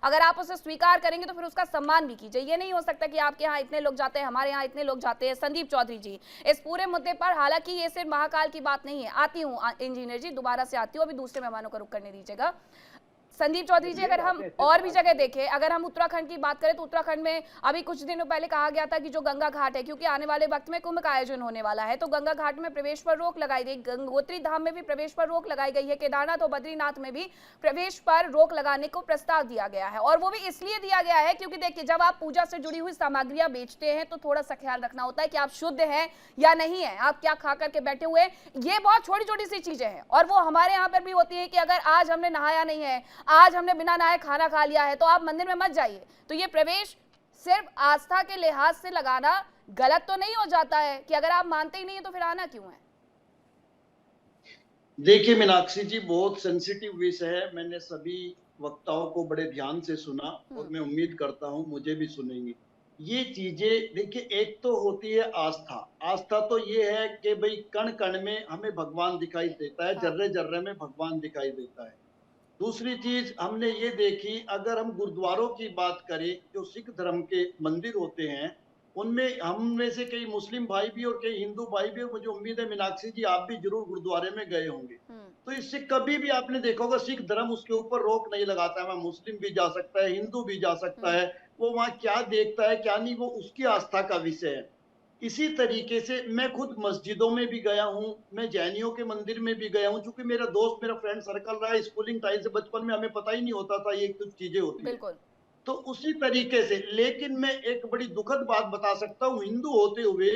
S1: अगर आप उसे स्वीकार करेंगे तो फिर उसका सम्मान भी कीजिए। ये नहीं हो सकता कि आपके यहाँ इतने लोग जाते हैं, हमारे यहाँ इतने लोग जाते हैं। संदीप चौधरी जी, इस पूरे मुद्दे पर, हालांकि ये सिर्फ महाकाल की बात नहीं है, आती हूँ इंजीनियर जी, दोबारा से आती हूँ, अभी दूसरे मेहमानों को रुक करने दीजिएगा। संदीप चौधरी जी, अगर हम और भी जगह देखें, अगर हम उत्तराखंड की बात करें तो उत्तराखंड में अभी कुछ दिनों पहले कहा गया था कि जो गंगा घाट है, क्योंकि आने वाले वक्त में कुंभ का आयोजन होने वाला है, तो गंगा घाट में प्रवेश पर रोक लगाई गई, गंगोत्री धाम में भी प्रवेश पर रोक लगाई गई है, केदारनाथ और बद्रीनाथ में भी प्रवेश पर रोक लगाने को प्रस्ताव दिया गया है। और वो भी इसलिए दिया गया है क्योंकि देखिए, जब आप पूजा से जुड़ी हुई सामग्रियां बेचते हैं तो थोड़ा सा ख्याल रखना होता है कि आप शुद्ध हैं या नहीं है, आप क्या खा करके बैठे हुए हैं। ये बहुत छोटी छोटी सी चीजें हैं, और वो हमारे यहाँ पर भी होती है कि अगर आज हमने नहाया नहीं है, आज हमने बिना नहाए खाना खा लिया है, तो आप मंदिर में मत जाइए। तो ये प्रवेश सिर्फ आस्था के लिहाज से लगाना गलत तो नहीं हो जाता है कि अगर आप मानते ही नहीं है तो फिर आना क्यों है?
S10: देखिए मीनाक्षी जी, बहुत सेंसिटिव विषय है। मैंने सभी वक्ताओं को बड़े ध्यान से सुना और मैं उम्मीद करता हूं मुझे भी सुनेंगे। ये चीजें देखिए, एक तो होती है आस्था। आस्था तो ये है कि भाई कण कण में हमें भगवान दिखाई देता है, जर्रे जर्रे में भगवान दिखाई देता है। दूसरी चीज हमने ये देखी, अगर हम गुरुद्वारों की बात करें, जो सिख धर्म के मंदिर होते हैं, उनमें हम में से कई मुस्लिम भाई भी और कई हिंदू भाई भी, और मुझे उम्मीद है मीनाक्षी जी आप भी जरूर गुरुद्वारे में गए होंगे। तो इससे कभी भी आपने देखा होगा, सिख धर्म उसके ऊपर रोक नहीं लगाता है, वहाँ मुस्लिम भी जा सकता है, हिंदू भी जा सकता है, वो वहाँ क्या देखता है क्या नहीं, वो उसकी आस्था का विषय है। इसी तरीके से मैं खुद मस्जिदों में भी गया हूँ, मैं जैनियों के मंदिर में भी गया हूँ, क्योंकि मेरा दोस्त, मेरा फ्रेंड सर्कल रहा है स्कूलिंग टाइम से, बचपन में हमें पता ही नहीं होता था ये कुछ चीजें होती है। तो उसी तरीके से, लेकिन मैं एक बड़ी दुखद बात बता सकता हूँ, हिंदू होते हुए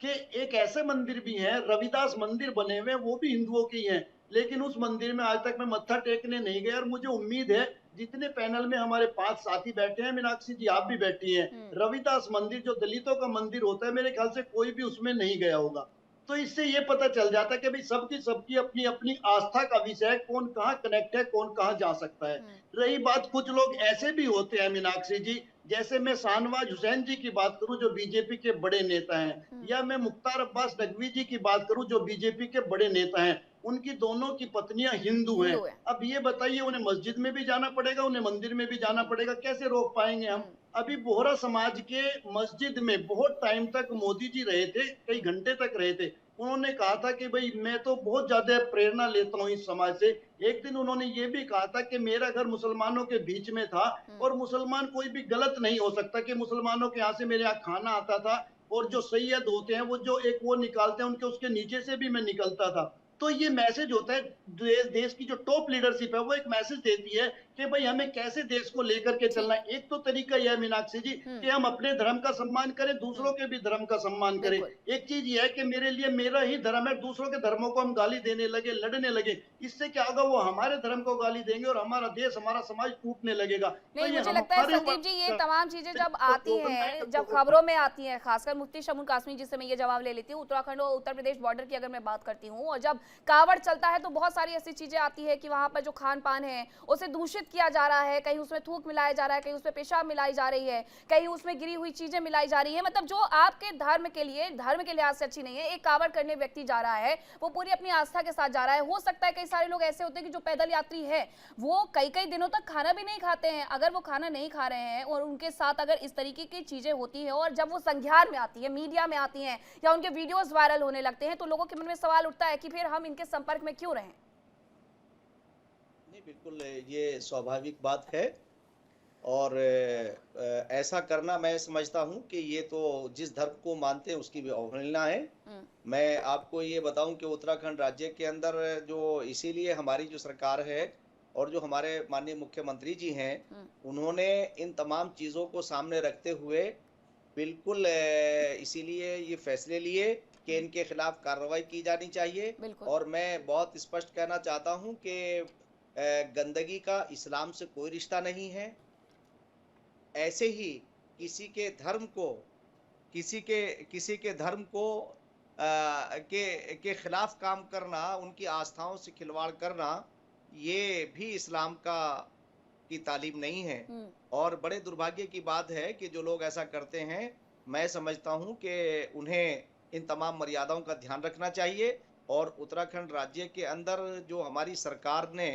S10: कि एक ऐसे मंदिर भी हैं, रविदास मंदिर बने हुए, वो भी हिंदुओं के ही हैं, लेकिन उस मंदिर में आज तक मैं मत्था टेकने नहीं गया। और मुझे उम्मीद है जितने पैनल में हमारे 5 साथी बैठे हैं, मीनाक्षी जी आप भी बैठी हैं, रविदास मंदिर जो दलितों का मंदिर होता है, मेरे ख्याल से कोई भी उसमें नहीं गया होगा। तो इससे ये पता चल जाता है कि भाई सबकी अपनी अपनी आस्था का विषय है, कौन कहाँ कनेक्ट है, कौन कहाँ जा सकता है। रही बात, कुछ लोग ऐसे भी होते हैं मीनाक्षी जी, जैसे मैं शाहनवाज हुसैन जी की बात करूं जो बीजेपी के बड़े नेता हैं, या मैं मुख्तार अब्बास नकवी जी की बात करूं जो बीजेपी के बड़े नेता हैं, उनकी दोनों की पत्नियां हिंदू हैं। अब ये बताइए, उन्हें मस्जिद में भी जाना पड़ेगा, उन्हें मंदिर में भी जाना पड़ेगा, कैसे रोक पाएंगे हम? अभी बोहरा समाज के मस्जिद में बहुत टाइम तक मोदी जी रहे थे, कई घंटे तक रहे थे। उन्होंने कहा था कि भाई मैं तो बहुत ज्यादा प्रेरणा लेता हूँ इस समाज से। एक दिन उन्होंने ये भी कहा था कि मेरा घर मुसलमानों के बीच में था, और मुसलमान कोई भी गलत नहीं हो सकता, कि मुसलमानों के यहाँ से मेरे यहाँ खाना आता था, और जो सैयद होते हैं वो जो एक वो निकालते हैं, उनके उसके नीचे से भी मैं निकलता था। तो ये मैसेज होता है, देश की जो टॉप लीडरशिप है वो एक मैसेज देती है कि भाई हमें कैसे देश को लेकर के चलना है। एक तो तरीका यह है मीनाक्षी जी कि हम अपने धर्म का सम्मान करें, दूसरों के भी धर्म का सम्मान करें। एक चीज यह है कि मेरे लिए मेरा ही धर्म है, दूसरों के धर्मों को हम गाली देने लगे, लड़ने लगे, इससे क्या होगा, वो हमारे धर्म को गाली देंगे और हमारा देश, हमारा समाज टूटने लगेगा।
S1: नहीं, मुझे लगता है संदीप जी, ये तमाम चीजें जब आती हैं, जब खबरों में आती हैं, खासकर मुफ्ती शमूल कासमी जी से मैं ये जवाब ले लेती हूँ, उत्तराखंड और उत्तर प्रदेश बॉर्डर की अगर मैं बात करती हूँ, और जब कावड़ चलता है तो बहुत सारी ऐसी चीजें आती है कि वहां पर जो खान पान है उसे दूषित दूषित किया जा रहा है, कहीं उसमें थूक मिलाया जा रहा है, कहीं उसमें पेशाब मिलाई जा रही है, कहीं उसमें गिरी हुई चीजें मिलाई जा रही है। मतलब जो आपके धर्म के लिहाज से अच्छी नहीं है, एक कांवड़ करने व्यक्ति जा रहा है, वो पूरी अपनी आस्था के साथ जा रहा है। हो सकता है कई सारे लोग ऐसे होते हैं कि जो पैदल यात्री है वो कई कई दिनों तक खाना भी नहीं खाते हैं। अगर वो खाना नहीं खा रहे हैं और उनके साथ अगर इस तरीके की चीजें होती है और जब वो संज्ञान में आती है, मीडिया में आती हैं या उनके वीडियोस वायरल होने लगते हैं, तो लोगों के मन में सवाल उठता है कि फिर हम इनके संपर्क में क्यों रहें।
S11: नहीं, बिल्कुल ये स्वाभाविक बात है और ऐसा करना मैं समझता हूं कि ये तो जिस धर्म को मानते हैं उसकी भी अवहेलना है। मैं आपको ये बताऊं कि उत्तराखंड राज्य के अंदर जो इसीलिए हमारी जो सरकार है और जो हमारे माननीय मुख्यमंत्री जी हैं, उन्होंने इन तमाम चीज़ों को सामने रखते हुए बिल्कुल इसीलिए ये फैसले लिए कि इनके खिलाफ कार्रवाई की जानी चाहिए। और मैं बहुत स्पष्ट कहना चाहता हूं कि गंदगी का इस्लाम से कोई रिश्ता नहीं है। ऐसे ही किसी के धर्म को के खिलाफ काम करना, उनकी आस्थाओं से खिलवाड़ करना, ये भी इस्लाम की तालीम नहीं है। और बड़े दुर्भाग्य की बात है कि जो लोग ऐसा करते हैं, मैं समझता हूं कि उन्हें इन तमाम मर्यादाओं का ध्यान रखना चाहिए। और उत्तराखंड राज्य के अंदर जो हमारी सरकार ने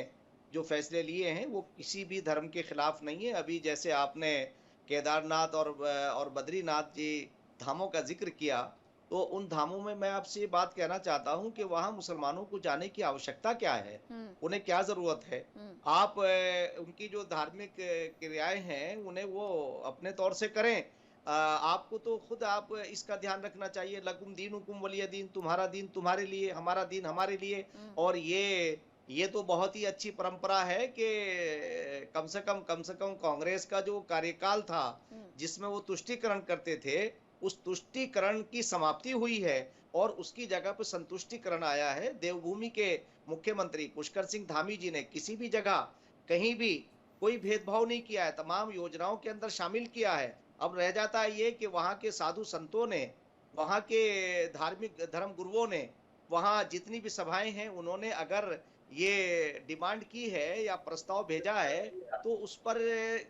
S11: जो फैसले लिए हैं वो किसी भी धर्म के खिलाफ नहीं है। अभी जैसे आपने केदारनाथ और बद्रीनाथ जी धामों का जिक्र किया, तो उन धामों में मैं आपसे ये बात कहना चाहता हूं कि वहां मुसलमानों को जाने की आवश्यकता क्या है, उन्हें क्या जरूरत है। आप उनकी जो धार्मिक क्रियाएं हैं उन्हें वो अपने तौर से करें। आपको तो खुद आप इसका ध्यान रखना चाहिए, लकुम दीनुकुम वलिय दीन, तुम्हारा दीन तुम्हारे लिए, हमारा दीन हमारे लिए। और ये तो बहुत ही अच्छी परंपरा है कि कम से कम कांग्रेस का जो कार्यकाल था जिसमें वो तुष्टीकरण करते थे, उस तुष्टीकरण की समाप्ति हुई है और उसकी जगह पर संतुष्टीकरण आया है। देवभूमि के मुख्यमंत्री पुष्कर सिंह धामी जी ने किसी भी जगह कहीं भी कोई भेदभाव नहीं किया है, तमाम योजनाओं के अंदर शामिल किया है। अब रह जाता है ये कि वहाँ के साधु संतों ने, वहाँ के धार्मिक धर्म गुरुओं ने, वहाँ जितनी भी सभाएं हैं, उन्होंने अगर ये डिमांड की है या प्रस्ताव भेजा है तो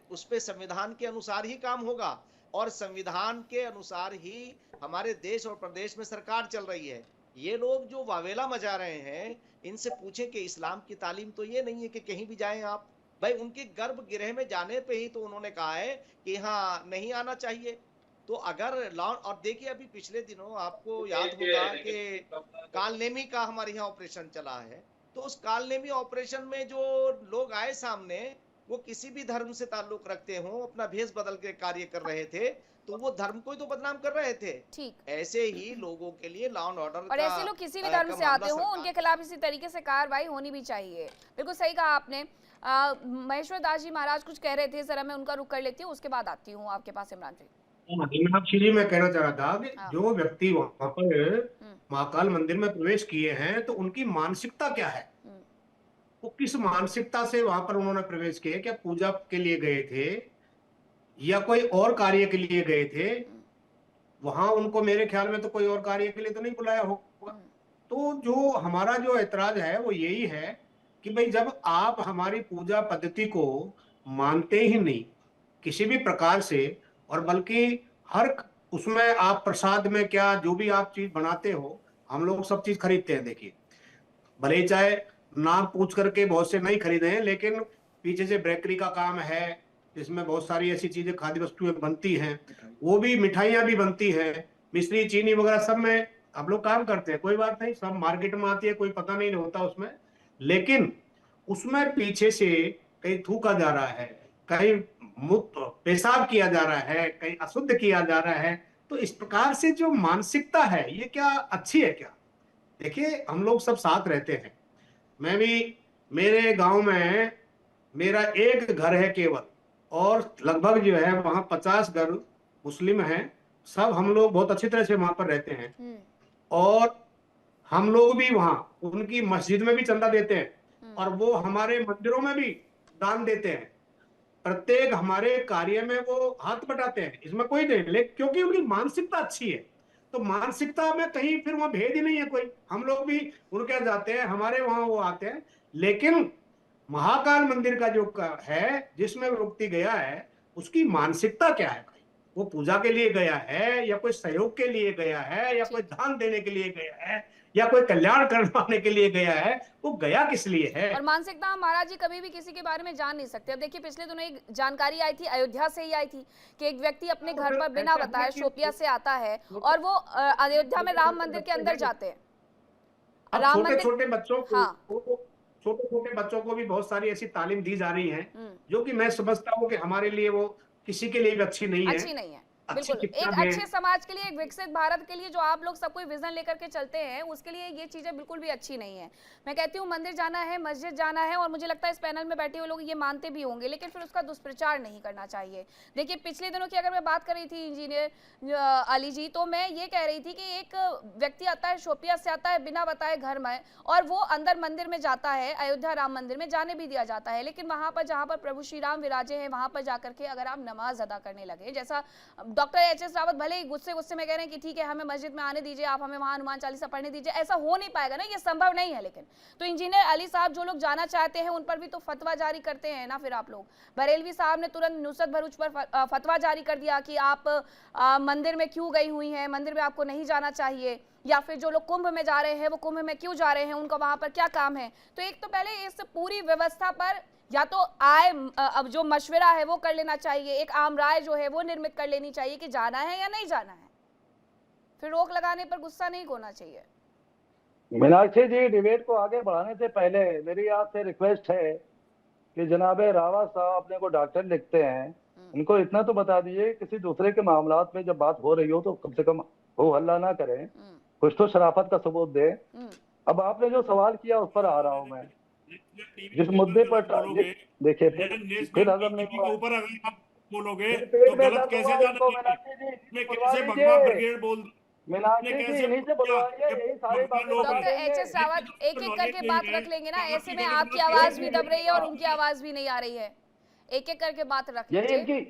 S11: उस पे संविधान के अनुसार ही काम होगा और संविधान के अनुसार ही हमारे देश और प्रदेश में सरकार चल रही है। ये लोग जो वावेला मचा रहे हैं, इनसे पूछें कि इस्लाम की तालीम तो ये नहीं है कि कहीं भी जाएं आप। भाई उनके गर्भगृह में जाने पे ही तो उन्होंने कहा है कि यहाँ नहीं आना चाहिए। तो अगर और देखिए अभी पिछले दिनों आपको याद होगा कि कालनेमी का हमारे यहाँ ऑपरेशन चला है, तो उस कालनेमी ऑपरेशन में जो लोग आए सामने, वो किसी भी धर्म से ताल्लुक रखते हो, अपना भेष बदल के कार्य कर रहे थे, तो वो धर्म को ही तो बदनाम कर रहे थे।
S1: ठीक।
S11: ऐसे ही लोगों के लिए लॉ एंड ऑर्डर
S1: और ऐसे लोग किसी भी धर्म से आते हो, उनके खिलाफ इसी तरीके से कार्रवाई होनी भी चाहिए। बिल्कुल सही कहा आपने। महेश्वर दास जी महाराज कुछ कह रहे थे, जरा मैं उनका रुख कर लेती हूँ, उसके बाद आती हूँ आपके पास इमरान जी।
S8: मैं कहना चाह रहा था कि जो व्यक्ति वहां पर महाकाल मंदिर में प्रवेश किए हैं, तो उनकी मानसिकता क्या है, वो किस मानसिकता से वहां पर उन्होंने प्रवेश किया? क्या पूजा के लिए गए थे या कोई और कार्य के लिए गए थे? वहां उनको मेरे ख्याल में तो कोई और कार्य के लिए तो नहीं बुलाया होगा। तो जो हमारा जो ऐतराज है वो यही है कि भाई जब आप हमारी पूजा पद्धति को मानते ही नहीं किसी भी प्रकार से, और बल्कि हर उसमें आप प्रसाद में क्या जो भी आप चीज बनाते हो, हम लोग सब चीज खरीदते हैं। देखिए, भले चाहे नाम पूछ करके बहुत से नहीं खरीदे हैं, लेकिन पीछे से बेकरी का काम है जिसमें बहुत सारी ऐसी चीजें, खाद्य वस्तुएं बनती हैं, वो भी मिठाइयाँ भी बनती हैं, मिश्री चीनी वगैरह सब में हम लोग काम करते हैं। कोई बात नहीं, सब मार्केट में आती है, कोई पता नहीं होता उसमें, लेकिन उसमें पीछे से कहीं थूका जा रहा है, कहीं पेशाब किया जा रहा है, कहीं अशुद्ध किया जा रहा है। तो इस प्रकार से जो मानसिकता है ये क्या अच्छी है क्या? देखिए, हम लोग सब साथ रहते हैं। मैं भी, मेरे गांव में मेरा एक घर है केवल, और लगभग जो है वहां 50 घर मुस्लिम हैं। सब हम लोग बहुत अच्छी तरह से वहां पर रहते हैं और हम लोग भी वहां उनकी मस्जिद में भी चंदा देते हैं और वो हमारे मंदिरों में भी दान देते हैं। प्रत्येक हमारे कार्य में वो हाथ बटाते हैं, इसमें कोई नहीं, लेकिन क्योंकि उनकी मानसिकता अच्छी है। तो मानसिकता में कहीं फिर वहां भेद ही नहीं है कोई। हम लोग भी उनके जाते हैं, हमारे वहां वो आते हैं, लेकिन महाकाल मंदिर का जो है जिसमें व्यक्ति गया है उसकी मानसिकता क्या है भाई? वो पूजा के लिए गया है या कोई सहयोग के लिए गया है या कोई दान देने के लिए गया है या कोई कल्याण करवाने के लिए गया है? वो गया किस लिए है?
S1: और मानसिकता महाराज जी कभी भी किसी के बारे में जान नहीं सकते। अब देखिए पिछले दिनों एक जानकारी आई थी, अयोध्या से ही आई थी, कि एक व्यक्ति अपने घर पर बिना बताए शोपिया से आता है और वो अयोध्या में राम मंदिर के अंदर जाते हैं। राम मंदिर,
S8: छोटे बच्चों को,
S1: हाँ,
S8: छोटे बच्चों को भी बहुत सारी ऐसी तालीम दी जा रही है जो कि मैं समझता हूँ कि हमारे लिए वो किसी के लिए भी अच्छी नहीं है।
S1: बिल्कुल, एक अच्छे समाज के लिए, एक विकसित भारत के लिए जो आप लोग सब कोई विजन लेकर के चलते हैं, उसके लिए ये चीजें बिल्कुल भी अच्छी नहीं है। मैं कहती हूँ मंदिर जाना है, मस्जिद जाना है, और मुझे लगता है इस पैनल में बैठे हुए लोग ये मानते भी होंगे, लेकिन फिर उसका दुष्प्रचार नहीं करना चाहिए। देखिए पिछले दिनों की अगर मैं बात कर रही थी इंजीनियर अली जी, तो मैं ये कह रही थी कि एक व्यक्ति आता है, शोपिया से आता है बिना बताए घर में, और वो अंदर मंदिर में जाता है, अयोध्या राम मंदिर में जाने भी दिया जाता है, लेकिन वहां पर जहां पर प्रभु श्री राम विराजे हैं वहां पर जाकर के अगर आप नमाज अदा करने लगे, जैसा डॉक्टर एच.एस. रावत भले ही गुस्से में कह रहे हैं कि ठीक है हमें मस्जिद में आने दीजिए, आप हमें वहां हनुमान चालीसा पढ़ने दीजिए, ऐसा हो नहीं पाएगा ना, ये संभव नहीं है। लेकिन तो इंजीनियर अली साहब जो लोग जाना चाहते हैं उन पर भी तो फतवा जारी करते हैं ना। फिर आप लोग, बरेलवी साहब ने तुरंत नुसरत भरूच पर फतवा जारी कर दिया कि आप मंदिर में क्यों गई हुई हैं, मंदिर में आपको नहीं जाना चाहिए, या फिर जो लोग कुंभ में जा रहे हैं वो कुंभ में क्यों जा रहे हैं, उनका वहां पर क्या काम है। तो एक तो पहले इस पूरी व्यवस्था पर या तो अब जो मशवरा है वो कर लेना चाहिए, एक आम राय जो है वो निर्मित कर लेनी चाहिए कि जाना है या नहीं जाना है। फिर रोक लगाने पर गुस्सा नहीं होना चाहिए।
S9: मीनाक्षी जी, डिबेट को आगे बढ़ाने से पहले मेरी आपसे रिक्वेस्ट है कि जनाबे रावत साहब अपने को डॉक्टर लिखते हैं, उनको इतना तो बता दीजिए किसी दूसरे के मामलात में जब बात हो रही हो तो कम से कम हो हल्ला ना करें, कुछ तो शराफत का सबूत दे। अब आपने जो सवाल किया उस पर आ रहा हूँ मैं, जिस मुद्दे पर देखिए फिर हजम नहीं हुआ,
S7: ऊपर अगर आप बोलोगे तो गलत कैसे
S1: डॉक्टर एच.एस. रावत एक एक करके बात रख लेंगे ना, ऐसे में आपकी आवाज भी दब रही है और उनकी आवाज भी नहीं आ रही है, एक एक करके बात रख लीजिए।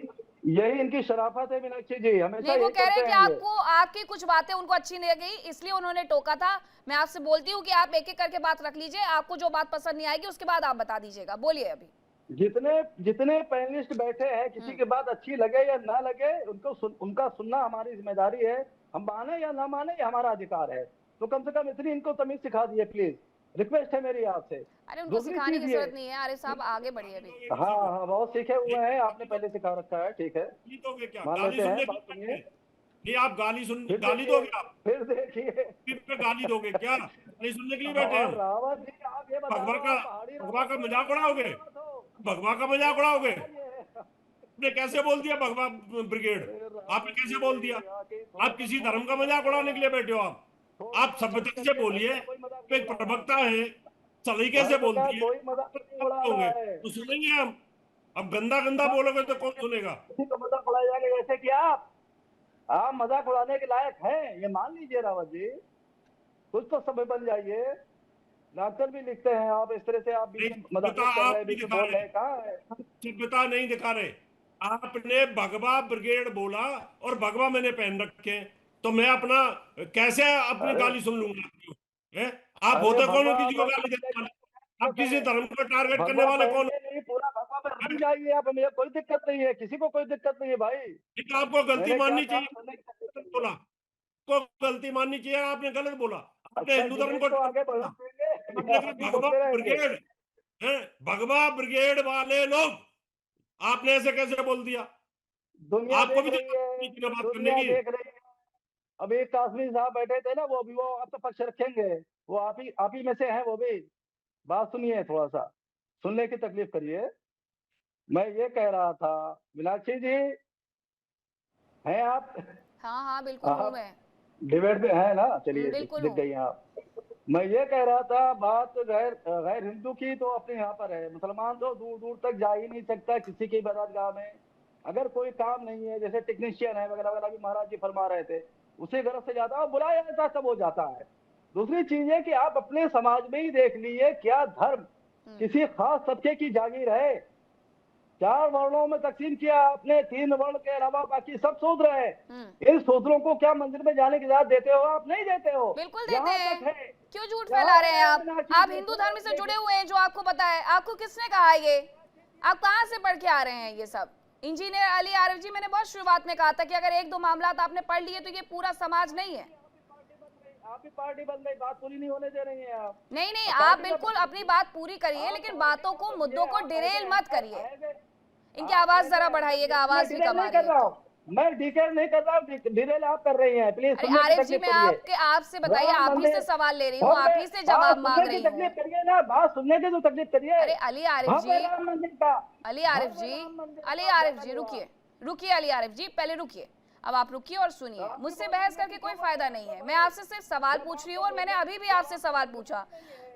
S9: यही इनकी शराफत है मीनाक्षी जी, हमेशा
S1: नहीं, वो कह रहे हैं कि आपको आपकी कुछ बातें उनको अच्छी नहीं लगी इसलिए उन्होंने टोका था। मैं आपसे बोलती हूँ कि आप एक एक करके बात रख लीजिए, आपको जो बात पसंद नहीं आएगी उसके बाद आप बता दीजिएगा। बोलिए। अभी
S9: जितने पैनलिस्ट बैठे हैं, किसी की बात अच्छी लगे या ना लगे, उनका सुनना हमारी जिम्मेदारी है, हम माने या ना माने ये हमारा अधिकार है। तो कम से कम इतनी इनको तमीज सिखा दिए प्लीज, रिक्वेस्ट है मेरी आपसे।
S1: अरे उनको सिखाने की जरूरत नहीं है, अरे साहब आगे बढ़िए अभी।
S9: हाँ, बहुत सीखे हुए हैं, आपने पहले सिखा रखा है, ठीक है मान लेते हैं, बात सुनिए।
S7: नहीं आप गाली दोगे, आप
S9: फिर देखिए,
S7: फिर गाली दोगे क्या? नहीं सुनने के लिए बैठे हैं?
S9: रावत जी आप ये
S7: भगवा का मजाक उड़ाओगे, भगवा का मजाक उड़ाओगे? आपने कैसे बोल दिया भगवा ब्रिगेड, आपने कैसे बोल दिया? आप किसी धर्म का मजाक उड़ाने के लिए बैठे हो? आप सभ्यता से बोलिए, एक प्रवक्ता है, सलीके से बोलती है तो सुनेंगे हम। अब गंदा बोलोगे तो कौन सुनेगा?
S9: मजाक उड़ाए जाएंगे वैसे क्या आप मजाक उड़ाने के लायक हैं, ये मान लीजिए रावत जी, कुछ तो समय बन जाइए। डॉक्टर भी लिखते हैं, आप इस तरह से आप भी मजाक कर रहे हैं, कहाँ है
S7: सभ्यता नहीं दिखा रहे। आपने भगवा ब्रिगेड बोला और भगवा मैंने पहन रखे, तो मैं अपना कैसे अपनी गाली सुन लूंगा? आप होते कौन हो किसी को गाली देने वाले? आप किसी धर्म को टारगेट करने वाले कौन?
S9: पूरा भगवा पे हम जाइए आप, मुझे कोई दिक्कत नहीं है, किसी को कोई दिक्कत नहीं है भाई।
S7: आपको गलती माननी चाहिए, बोला को गलती माननी चाहिए, आपने गलत बोला। आपने हिंदू धर्म को
S9: आगे
S7: भगवा ब्रिगेड वाले लोग, आपने ऐसे कैसे बोल दिया? आपको भी बात करने की।
S9: अब एक काश्मीर साहब बैठे थे ना, वो आपका पक्ष रखेंगे, वो आप ही में से हैं, वो भी बात सुनिए, थोड़ा सा सुनने की तकलीफ करिए। मैं ये कह रहा था मीनाक्षी जी, हैं आप?
S1: हाँ बिल्कुल हूं मैं,
S9: डिबेट में है ना, चलिए दिख गई आप। मैं ये कह रहा था, बात गैर हिंदू की तो अपने यहाँ पर है, मुसलमान तो दूर दूर तक जा ही नहीं सकता किसी की बारातगाह में। अगर कोई काम नहीं है, जैसे टेक्नीशियन है वगैरह वगैरह, भी महाराज जी फरमा रहे थे, उसी गरज से जाता है, बुलाया जाता है, तब वो जाता है। दूसरी चीज है कि आप अपने समाज में ही देख लीजिए, क्या धर्म किसी खास तबके की जागीर है? 4 वर्णों में तकसीम किया आपने, 3 वर्ण के अलावा बाकी सब शूद्र हैं। इन शूद्रों को क्या मंदिर में जाने की इजाजत देते हो? आप नहीं देते हो।
S1: बिल्कुल देते
S9: यहाँ
S1: हैं।
S9: तक है,
S1: क्यों झूठ फैला रहे हैं आप हिंदू धर्म से जुड़े हुए हैं, जो आपको पता है। आपको किसने कहा ये? आप कहाँ से पढ़ के आ रहे हैं ये सब? इंजीनियर अली आरिफ जी, मैंने बहुत शुरुआत में कहा था कि अगर 1-2 मामला आपने पढ़ लिए तो ये पूरा समाज नहीं है।
S9: आप भी पार्टी बन गई, बात पूरी नहीं होने दे रही हैं आप।
S1: नहीं, आप बिल्कुल अपनी बात पूरी करिए, लेकिन बातों को, मुद्दों को डिरेल मत करिए। इनकी आवाज जरा बढ़ाइएगा, आवाज भी कम आ रही है।
S9: मैं डिटेल नहीं कर रहा हूँ, डिटेल आप कर रही हैं। प्लीज
S1: अरे आरिफ जी, मैं आपसे बताइए, आप ही से सवाल ले रही हूँ, आप ही से जवाब मांग रही हूँ।
S9: तकलीफ करिए ना, बात सुनने की तो तकलीफ करिए।
S1: अरे अली आरिफ जी, रुकिए अली आरिफ जी, पहले रुकिए। अब आप रुकिए और सुनिए। मुझसे बहस करके कोई फायदा नहीं है। मैं आपसे सिर्फ सवाल पूछ रही हूँ, और मैंने अभी भी आपसे सवाल पूछा।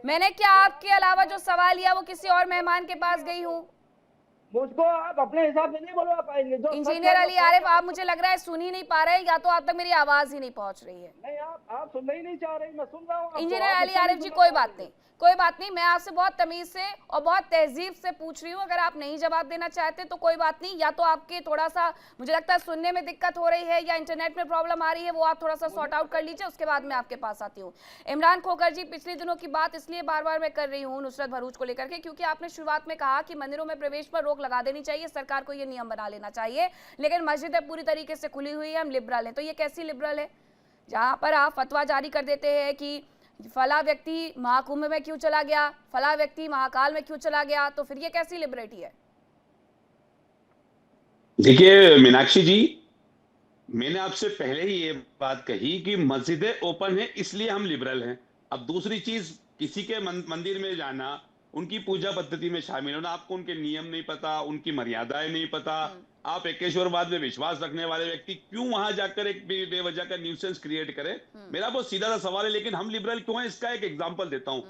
S1: मैंने क्या आपके अलावा जो सवाल लिया वो किसी और मेहमान के पास गई हूँ?
S9: मुझको आप अपने हिसाब से नहीं बोलवा पाएंगे। जो
S1: इंजीनियर अली आरिफ, आप मुझे लग रहा है सुन ही नहीं पा रहे, या तो आप तक मेरी आवाज ही नहीं पहुंच रही है।
S9: नहीं, आप सुनना ही नहीं चाह रही, मैं सुन रहा हूँ।
S1: इंजीनियर अली आरिफ जी, कोई बात नहीं, कोई बात नहीं। मैं आपसे बहुत तमीज से और बहुत तहजीब से पूछ रही हूँ। अगर आप नहीं जवाब देना चाहते तो कोई बात नहीं। या तो आपके थोड़ा सा, मुझे लगता है सुनने में दिक्कत हो रही है, या इंटरनेट में प्रॉब्लम आ रही है, वो आप थोड़ा सा सॉर्ट आउट कर लीजिए, उसके बाद मैं आपके पास आती हूँ। इमरान खोखर जी, पिछले दिनों की बात इसलिए बार बार मैं कर रही हूँ नुसरत भरूच को लेकर के, क्योंकि आपने शुरुआत में कहा कि मंदिरों में प्रवेश पर रोक लगा देनी चाहिए, सरकार को ये नियम बना लेना चाहिए। लेकिन मस्जिदें पूरी तरीके से खुली हुई है, हम लिबरल हैं। तो ये कैसी लिबरल है, जहाँ पर आप फतवा जारी कर देते हैं कि फला व्यक्ति महाकुंभ में क्यों चला गया, फला व्यक्ति महाकाल में क्यों चला गया, तो फिर ये कैसी लिबर्टी है?
S6: देखिए मीनाक्षी जी, मैंने आपसे पहले ही ये बात कही कि मस्जिदें ओपन है इसलिए हम लिबरल हैं। अब दूसरी चीज, किसी के मंदिर में जाना, उनकी पूजा पद्धति में शामिल होना, आपको उनके नियम नहीं पता, उनकी मर्यादाएं नहीं पता, आप एकेश्वरवाद में विश्वास रखने वाले व्यक्ति क्यों वहां जाकर एक बेवजह का न्यूसेंस क्रिएट करें? मेरा बहुत सीधा सा सवाल है। लेकिन हम लिबरल क्यों हैं, इसका एक एग्जांपल देता हूं।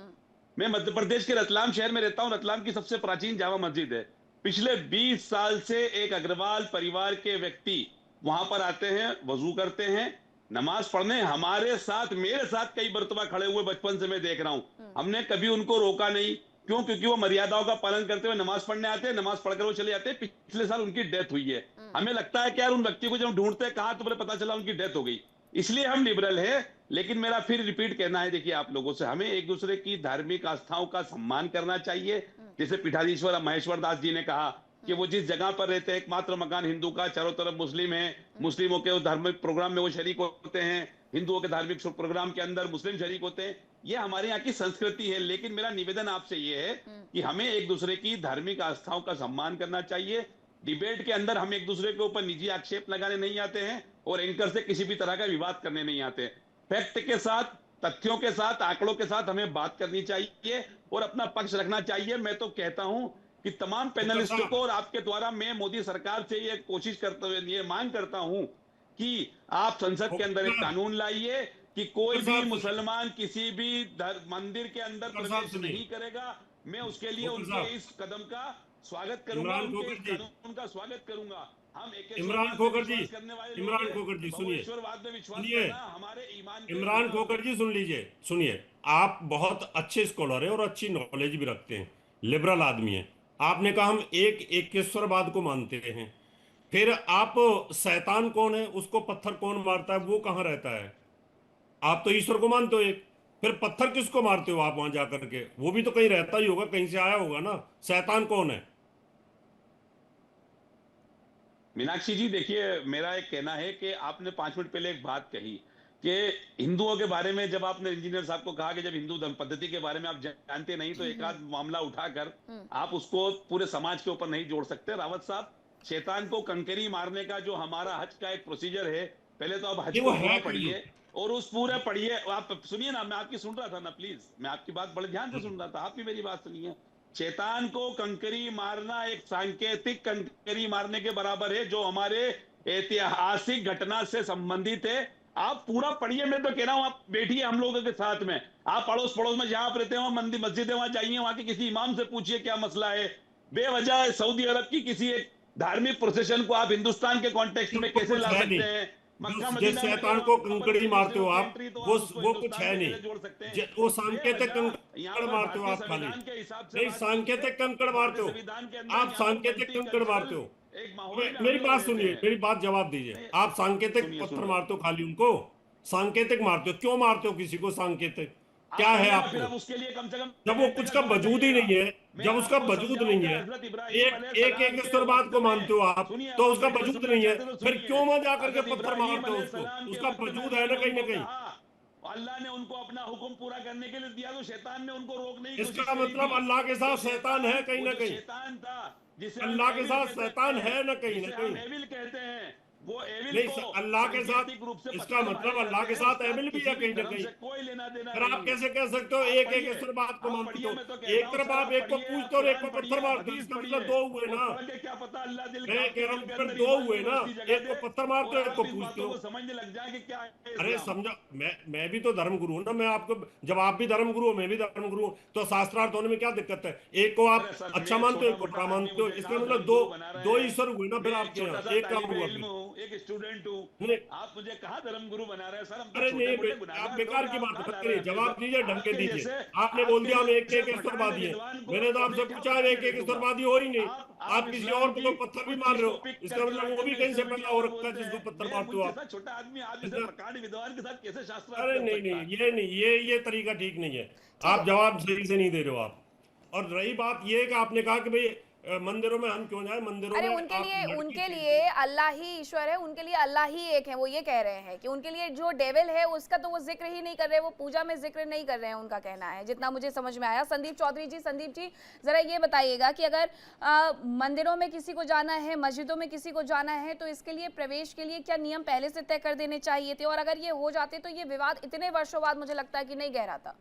S6: मैं मध्य प्रदेश के रतलाम शहर में रहता हूं। रतलाम की सबसे प्राचीन जामा मस्जिद है। पिछले 20 साल से एक अग्रवाल परिवार के व्यक्ति वहां पर आते हैं, वजू करते हैं, नमाज पढ़ने हमारे साथ, मेरे साथ कई मरतबा खड़े हुए बचपन से मैं देख रहा हूं। हमने कभी उनको रोका नहीं। क्यों? क्योंकि वो मर्यादाओं का पालन करते हुए नमाज पढ़ने आते हैं, नमाज पढ़कर वो चले जाते हैं। पिछले साल उनकी डेथ हुई है। हमें लगता है कि यार उन व्यक्ति को जब ढूंढते हैं कहां, तो बोले पता चला उनकी डेथ हो गई। इसलिए हम लिबरल हैं। लेकिन मेरा फिर रिपीट कहना है, देखिए आप लोगों से, हमें एक दूसरे की धार्मिक आस्थाओं का सम्मान करना चाहिए। जैसे पीठाधीश्वर महेश्वर दास जी ने कहा कि वो जिस जगह पर रहते हैं, एकमात्र मकान हिंदू का, चारों तरफ मुस्लिम है, मुस्लिमों के धार्मिक प्रोग्राम में वो शरीक होते हैं, हिंदुओं के धार्मिक प्रोग्राम के अंदर मुस्लिम शरीक होते हैं। ये हमारे यहाँ की संस्कृति है। लेकिन मेरा निवेदन आपसे ये है कि हमें एक दूसरे की धार्मिक आस्थाओं का सम्मान करना चाहिए। डिबेट के अंदर हम एक दूसरे के ऊपर निजी आक्षेप लगाने नहीं आते हैं, और एंकर से किसी भी तरह का विवाद करने नहीं आते। फैक्ट के साथ, तथ्यों के साथ, आंकड़ों के साथ हमें बात करनी चाहिए और अपना पक्ष रखना चाहिए। मैं तो कहता हूं कि तमाम पैनलिस्टों को और आपके द्वारा मैं मोदी सरकार से ये कोशिश करते हुए ये मांग करता हूं कि आप संसद के अंदर एक कानून लाइए कि कोई भी मुसलमान किसी भी मंदिर के अंदर प्रवेश नहीं करेगा। मैं उसके लिए उनके इस कदम का स्वागत करूंगा, उनके इस कानून का स्वागत करूंगा। हम
S7: इमरान खोखर जी, सुनिए,
S6: हमारे ईमान,
S7: इमरान खोखर जी सुन लीजिए, सुनिए। आप बहुत अच्छे स्कॉलर हैं और अच्छी नॉलेज भी रखते हैं, लिबरल आदमी हैं। आपने कहा हम एक एकेश्वरवाद को मानते हैं। फिर आप शैतान कौन है, उसको पत्थर कौन मारता है, वो कहाँ रहता है? आप तो ईश्वर को मानते हो एक, फिर पत्थर किसको मारते हो आप वहां जाकर के? वो भी तो कहीं रहता ही होगा, कहीं से आया होगा ना। शैतान कौन है?
S6: मीनाक्षी जी, देखिए मेरा एक कहना है कि आपने 5 मिनट पहले एक बात कही कि हिंदुओं के बारे में, जब आपने इंजीनियर साहब को कहा कि जब हिंदू धर्म पद्धति के बारे में आप जानते नहीं तो एक आध मामला उठाकर आप उसको पूरे समाज के ऊपर नहीं जोड़ सकते। रावत साहब, शैतान को कंकरी मारने का जो हमारा हज का एक प्रोसीजर है, पहले तो आप हज को पूरा पढ़िए और उस पूरे पढ़िए। आप सुनिए ना, मैं आपकी सुन रहा था ना, प्लीज, मैं आपकी बात बड़े ध्यान से सुन रहा था, आप भी मेरी बात सुनिए। शैतान को कंकरी मारना एक सांकेतिक कंकरी मारने के बराबर है, जो हमारे ऐतिहासिक घटना से संबंधित है। आप पूरा पढ़िए। मैं तो कह रहा हूं आप बैठिए हम लोगों के साथ में, आप पड़ोस पड़ोस में जहां आप रहते हैं वहां मंदिर मस्जिद है, वहां जाइए, वहां के किसी इमाम से पूछिए क्या मसला है। बेवजह सऊदी अरब की किसी एक धार्मिक प्रोसेशन को आप हिंदुस्तान के कॉन्टेक्स्ट में कैसे ला सकते हैं?
S7: जिस शैतान को कंकड़ी मारते हो आप, वो कुछ है नहीं। वो सांकेतिक कंकड़ मारते हो आप, खाली नहीं, सांकेतिक कंकड़ मारते हो आप, सांकेतिक कंकड़ मारते हो। मेरी बात सुनिए, मेरी बात जवाब दीजिए। आप सांकेतिक पत्थर मारते हो खाली उनको, सांकेतिक मारते हो। क्यों मारते हो किसी को सांकेतिक? क्या है आपको?
S12: उसके लिए कम से कम
S7: जब वो कुछ का वजूद ही नहीं है, जब उसका वजूद नहीं है, एक ईश्वरवाद को मानते हो आप, तो उसका वजूद नहीं है, फिर क्यों वहां जाकर के पत्थर मारते हो उसको? उसका वजूद है ना कहीं ना कहीं।
S12: अल्लाह ने उनको अपना हुक्म पूरा करने के लिए दिया, तो शैतान ने उनको रोकने की
S7: इसका मतलब अल्लाह के साथ शैतान है कहीं ना कहीं।
S12: शैतान था जिसे
S7: अल्लाह के साथ शैतान है ना कहीं ना कहीं।
S12: एविल कहते हैं, वो एविल
S7: नहीं,
S12: को
S7: अल्लाह के साथ,
S12: सांकेतिक रूप से
S7: इसका मतलब अल्लाह के साथ एविल भी है कहीं ना कहीं।
S12: कोई लेना देना
S7: फिर आप कैसे कह सकते हो एक ईश्वरवाद को मानते हो? एक तरफ आप एक को पूछते हो और एक को पत्थर मारते हो, इसका मतलब दो हुए ना।
S12: क्या पता अल्लाह दिल
S7: मैं कह रहा हूँ फिर दो हुए ना, एक को पत्थर मारते हो, एक को पूछते हो।
S12: समझने लग जाए कि क्या है
S7: अरे समझा, मैं भी तो धर्म गुरु हूँ ना। मैं आपको, जब आप भी धर्म गुरु हो, मैं भी धर्म गुरु हूँ, तो शास्त्रार्थ होने में क्या दिक्कत है? एक को आप अच्छा मानते हो, एक को बुरा मानते हो, इसका मतलब दो ईश्वर हुए ना फिर आपके यहाँ, एक काम हुआ फिर।
S12: एक स्टूडेंट हूँ, आप मुझे कहा धर्म गुरु बना रहे हैं सर?
S7: अरे नहीं, आप बेकार की बात मत करिए, जवाब दीजिए, ढंग के दीजिए। आपने बोल दिया हम एक ईश्वरवादी है, मैंने तो आपसे पूछा एक ईश्वरवादी हो ही नहीं, आप किसी और को पत्थर भी मार रहे हो, इसका मतलब वो भी कहीं से पैदा हो रखा है जिसको पत्थर मारते हो आप।
S12: छोटा आदमी, आप इसे प्रकांड विद्वान के साथ कैसे शास्त्र?
S7: अरे नहीं, ये नहीं, ये तरीका ठीक नहीं है। आप जवाब सही से नहीं दे रहे हो आप। और रही बात ये कि आपने कहा कि भाई मंदिरों में हम क्यों जाए, मंदिरों
S1: अरे
S7: में
S1: उनके लिए अल्लाह ही ईश्वर है, उनके लिए अल्लाह ही एक है। वो ये कह रहे हैं कि उनके लिए जो डेविल है उसका तो वो जिक्र ही नहीं कर रहे, वो पूजा में जिक्र नहीं कर रहे हैं, उनका कहना है, जितना मुझे समझ में आया। संदीप चौधरी जी जरा ये बताइएगा कि अगर मंदिरों में किसी को जाना है, मस्जिदों में किसी को जाना है, तो इसके लिए प्रवेश के लिए क्या नियम पहले से तय कर देने चाहिए थे? और अगर ये हो जाते तो ये विवाद इतने वर्षों बाद मुझे लगता है कि नहीं गहराता।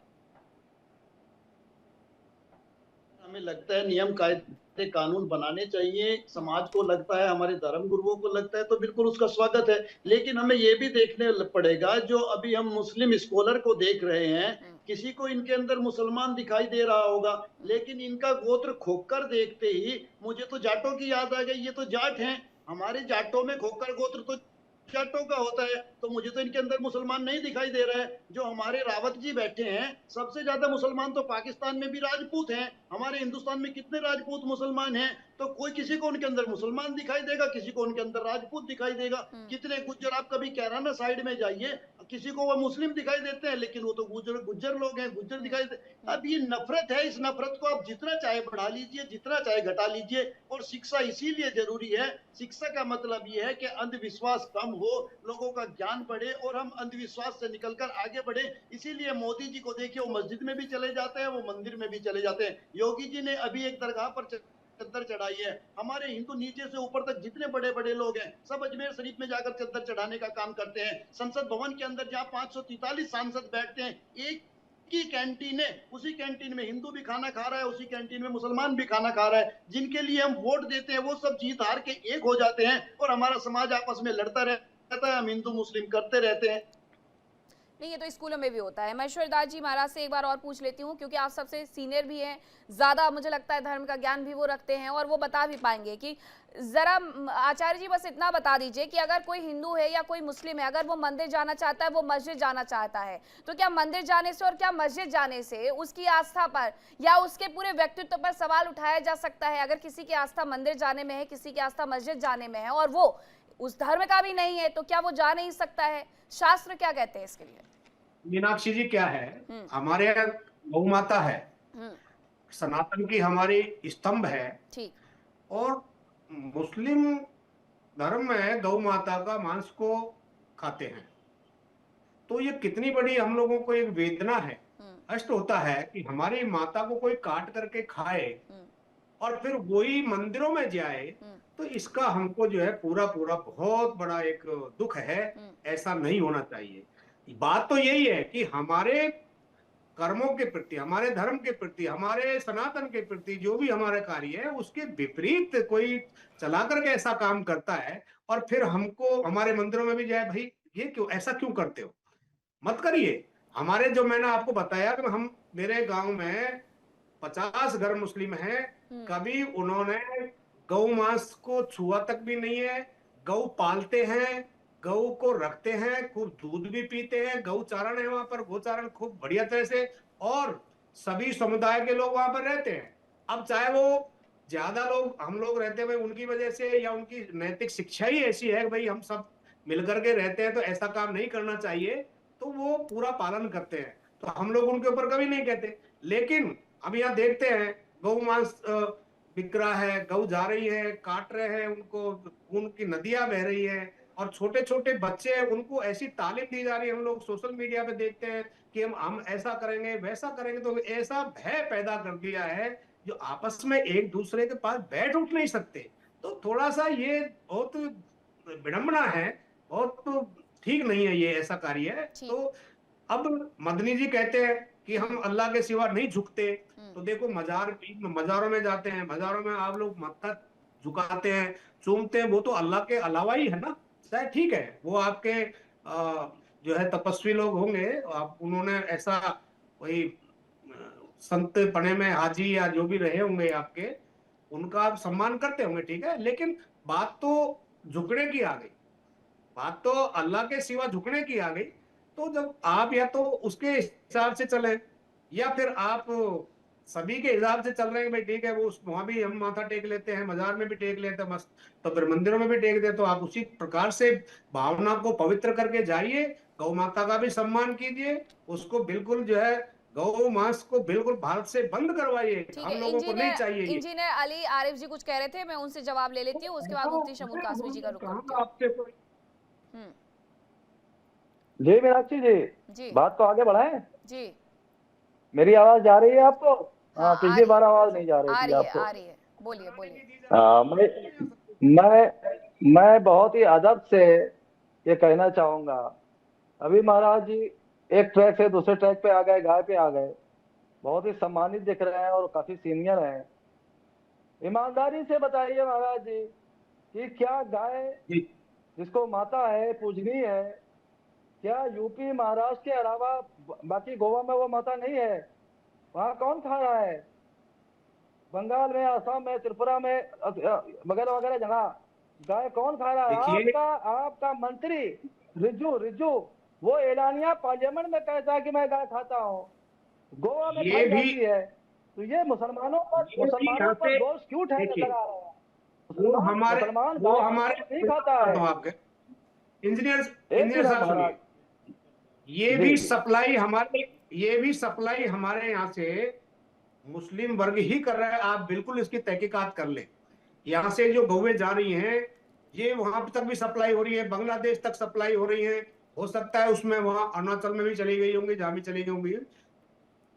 S10: हमें लगता है नियम कायदे कानून बनाने चाहिए, समाज को लगता है, हमारे धर्म गुरुओं को लगता है, तो बिल्कुल उसका स्वागत है। लेकिन हमें ये भी देखने पड़ेगा, जो अभी हम मुस्लिम स्कॉलर को देख रहे हैं, किसी को इनके अंदर मुसलमान दिखाई दे रहा होगा, लेकिन इनका गोत्र खोकर देखते ही मुझे तो जाटों की याद आ गई। ये तो जाट हैं, हमारे जाटों में खोकर गोत्र तो जाटों का होता है, तो मुझे तो इनके अंदर मुसलमान नहीं दिखाई दे रहा है। जो हमारे रावत जी बैठे हैं, सबसे ज्यादा मुसलमान तो पाकिस्तान में भी राजपूत हैं, हमारे हिंदुस्तान में कितने राजपूत मुसलमान हैं, तो कोई किसी को उनके अंदर मुसलमान दिखाई देगा, किसी को उनके अंदर राजपूत दिखाई देगा। कितने गुज्जर, आप कभी कैराना साइड में जाइए, किसी को वो मुस्लिम दिखाई देते हैं, लेकिन वो तो गुज्जर लोग हैं, गुज्जर दिखाई देते। अब ये नफरत है, इस नफरत को आप जितना चाहे बढ़ा लीजिए, जितना चाहे घटा लीजिए। और शिक्षा इसीलिए जरूरी है, शिक्षा का मतलब ये है कि अंधविश्वास कम हो, लोगों का ज्ञान बढ़े और हम अंधविश्वास से निकलकर आगे बढ़े। इसीलिए मोदी जी को देखिए, वो मस्जिद में भी चले जाते हैं, वो मंदिर में भी चले जाते हैं। योगी जी ने अभी एक दरगाह पर चद्दर चढ़ाई है। हमारे हिंदू नीचे से ऊपर तक जितने बड़े बड़े लोग हैं, सब अजमेर शरीफ में जाकर चद्दर चढ़ाने का काम करते हैं। संसद भवन के अंदर जहाँ 543 सांसद बैठते हैं, एक की कैंटीन है, उसी कैंटीन में हिंदू भी खाना खा रहा है, उसी कैंटीन में मुसलमान भी खाना खा रहा है। जिनके लिए हम वोट देते हैं वो सब जीत हार के एक हो जाते हैं और हमारा समाज आपस में लड़ता रहता है, हम हिंदू मुस्लिम करते रहते हैं।
S1: नहीं, ये तो स्कूलों में भी होता है। मैं ईश्वरदास जी महाराज से एक बार और पूछ लेती हूँ, क्योंकि आप सबसे सीनियर भी हैं, ज़्यादा मुझे लगता है धर्म का ज्ञान भी वो रखते हैं और वो बता भी पाएंगे कि ज़रा आचार्य जी बस इतना बता दीजिए कि अगर कोई हिंदू है या कोई मुस्लिम है, अगर वो मंदिर जाना चाहता है, वो मस्जिद जाना चाहता है, तो क्या मंदिर जाने से और क्या मस्जिद जाने से उसकी आस्था पर या उसके पूरे व्यक्तित्व पर सवाल उठाया जा सकता है? अगर किसी की आस्था मंदिर जाने में है, किसी की आस्था मस्जिद जाने में है और वो उस धर्म का भी नहीं है, तो क्या वो जा नहीं सकता है? शास्त्र क्या कहते हैं इसके लिए?
S8: मीनाक्षी जी, क्या है, हमारे यहाँ गौ माता है, सनातन की हमारी स्तंभ है,
S1: ठीक, और
S8: मुस्लिम धर्म में गौ माता का मांस को खाते हैं। तो ये कितनी बड़ी हम लोगों को एक वेदना है, कष्ट होता है कि हमारी माता को कोई काट करके खाए और फिर वही मंदिरों में जाए, तो इसका हमको जो है पूरा बहुत बड़ा एक दुख है। ऐसा नहीं होना चाहिए। बात तो यही है कि हमारे कर्मों के प्रति, हमारे धर्म के प्रति, हमारे सनातन के प्रति जो भी हमारा कार्य है, उसके विपरीत कोई चला करके ऐसा काम करता है और फिर हमको हमारे मंदिरों में भी जाए, भाई ये क्यों, ऐसा क्यों करते हो, मत करिए। हमारे जो मैंने आपको बताया कि हम, मेरे गांव में 50 घर मुस्लिम हैं, कभी उन्होंने गौ मांस को छुआ तक भी नहीं है। गौ पालते हैं, गौ को रखते हैं, खूब दूध भी पीते हैं, गौ चारण है वहां पर, गोचारण खूब बढ़िया तरह से, और सभी समुदाय के लोग वहां पर रहते हैं। अब चाहे वो ज्यादा लोग हम लोग रहते हैं उनकी वजह से, या उनकी नैतिक शिक्षा ही ऐसी है कि भाई हम सब मिलकर के रहते हैं तो ऐसा काम नहीं करना चाहिए, तो वो पूरा पालन करते हैं, तो हम लोग उनके ऊपर कभी नहीं कहते। लेकिन अब यहाँ देखते हैं गौ मांस बिक रहा है, गौ जा रही है, काट रहे हैं उनको, खून की नदियां बह रही हैं, और छोटे छोटे बच्चे हैं उनको ऐसी तालीम दी जा रही है, हम लोग सोशल मीडिया पे देखते हैं कि हम ऐसा करेंगे वैसा करेंगे, तो ऐसा भय पैदा कर दिया है जो आपस में एक दूसरे के पास बैठ उठ नहीं सकते। तो थोड़ा सा ये बहुत विडंबना है, बहुत ठीक नहीं है ये ऐसा कार्य। तो अब मदनी जी कहते हैं कि हम अल्लाह के सिवा नहीं झुकते, तो देखो मजारों में जाते हैं, मजारों में आप लोग मत्था झुकाते हैं, चूमते हैं, वो तो अल्लाह के अलावा ही है ना। शायद ठीक है वो आपके जो है तपस्वी लोग होंगे, आप उन्होंने ऐसा वही संत पने में हाजी या जो भी रहे होंगे आपके, उनका आप सम्मान करते होंगे, ठीक है। लेकिन बात तो झुकने की आ गई, बात तो अल्लाह के सिवा झुकने की आ गई। तो जब आप या तो उसके हिसाब से चलें, या फिर आप सभी के हिसाब से चल रहे हैं भाई ठीक है, वो वहां भी हम माथा टेक लेते हैं, मजार में भी टेक लेते हैं, मस्त, तो फिर मंदिरों में भी टेक देते, तो आप उसी प्रकार से भावना को पवित्र करके जाइए, गौ माता का भी सम्मान कीजिए, उसको बिल्कुल जो है गौ मांस को बिल्कुल भारत से बंद करवाइए, हम लोगों को नहीं चाहिए।
S1: इंजीनियर अली आरिफ जी कुछ कह रहे थे, मैं उनसे जवाब ले लेती हूँ, उसके बाद मुफ्ती शमूल कासमी जी का रुख करती हूँ।
S9: जी मीनाक्षी जी, बात तो आगे बढ़ाएं जी। मेरी आवाज जा रही है आपको? हाँ, पिछली बार आवाज नहीं जा रही थी आपको।
S1: आ रही है, बोलिए बोलिए।
S9: मैं बहुत ही अदब से ये कहना चाहूंगा, अभी महाराज जी एक ट्रैक से दूसरे ट्रैक पे आ गए, गाय पे आ गए, बहुत ही सम्मानित दिख रहे हैं और काफी सीनियर हैं। ईमानदारी से बताइए महाराज जी कि क्या गाय जिसको माता है, पूजनीय है, क्या यूपी महाराष्ट्र के अलावा बाकी गोवा में वो माता नहीं है? वहाँ कौन खा रहा है? बंगाल में, असम में, त्रिपुरा में वगैरह वगैरह जगह गाय कौन खा रहा है? आपका मंत्री रिजू वो एलानिया पार्लियामेंट में कहता है कि मैं गाय खाता हूँ, गोवा में खाई जाती है। तो ये मुसलमानों पर दोष क्यों ठहरने लगा रहा है? मुसलमान नहीं खाता है।
S8: इंजीनियर साहब सुनिए, ये भी सप्लाई हमारे यहाँ से मुस्लिम वर्ग ही कर रहा है। आप बिल्कुल इसकी तहकीकात कर ले, यहाँ से जो गौएं जा रही हैं ये वहां तक भी सप्लाई हो रही है, बांग्लादेश तक सप्लाई हो रही है, हो सकता है उसमें वहां अरुणाचल में भी चली गई होंगी, जहां भी चली गई होंगी,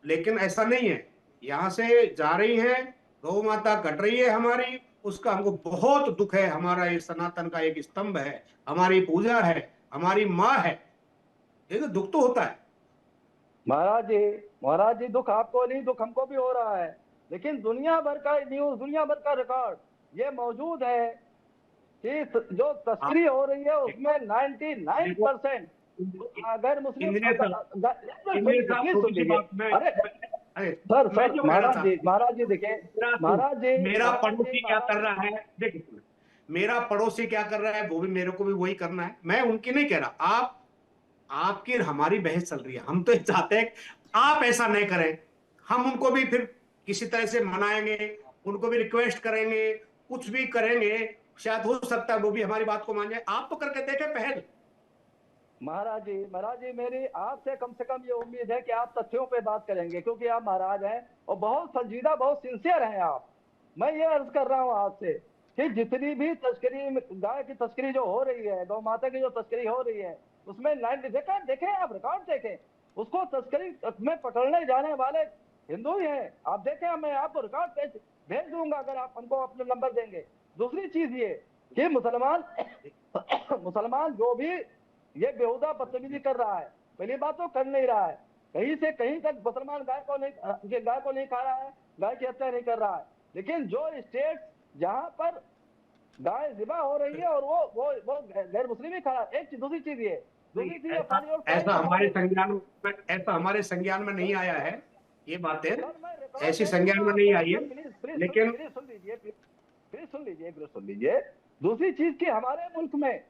S8: लेकिन ऐसा नहीं है। यहाँ से जा रही है, गौ माता कट रही है हमारी, उसका हमको बहुत दुख है। हमारा ये सनातन का एक स्तंभ है, हमारी पूजा है, हमारी माँ है, ये तो दुख तो होता है।
S9: महाराज जी दुख आपको नहीं, दुख हमको भी हो रहा है, लेकिन दुनिया भर का न्यूज, दुनिया भर का रिकॉर्ड ये मौजूद है कि जो तस्करी हो रही है उसमें 99% अगर मुस्लिम महाराज जी देखिए,
S8: मेरा पड़ोसी क्या कर रहा है, देखिए मेरा पड़ोसी क्या कर रहा है, वो भी मेरे को भी वही करना है। मैं उनकी नहीं कह रहा, आपकी हमारी बहस चल रही है। हम तो चाहते हैं आप ऐसा नहीं करें, हम उनको भी फिर किसी तरह से मनाएंगे, उनको भी रिक्वेस्ट करेंगे, कुछ भी करेंगे, शायद हो सकता है वो भी हमारी बात को मान जाए। आप तो करके देखें पहल।
S9: महाराज जी मेरी आपसे कम से कम ये उम्मीद है कि आप तथ्यों पे बात करेंगे, क्योंकि आप महाराज हैं और बहुत संजीदा, बहुत सिंसियर हैं आप। मैं ये अर्ज कर रहा हूँ आपसे कि जितनी भी तस्करी, गाय की तस्करी जो हो रही है, गौ माता की जो तस्करी हो रही है, उसमें देखें आप रिकॉर्ड देखें, उसको तस्करी में पकड़ने जाने वाले हिंदू ही हैं। आप देखें, मैं आपको रिकॉर्ड भेज दूंगा अगर आप हमको अपने नंबर देंगे। दूसरी चीज ये कि मुसलमान जो भी ये बेहुदा बदतमीजी कर रहा है, पहली बात तो कर नहीं रहा है, कहीं से कहीं तक मुसलमान गाय को नहीं खा रहा है, गाय की हत्या नहीं कर रहा है, लेकिन जो स्टेट जहां पर गाय ज़िबा हो रही है और वो गैर मुस्लिम ही खा रहा है। एक दूसरी चीज ये,
S8: ऐसा हमारे संज्ञान में नहीं आया है, ये बातें ऐसी संज्ञान में नहीं आई है, लेकिन
S9: सुन लीजिए। दूसरी चीज की हमारे मुल्क में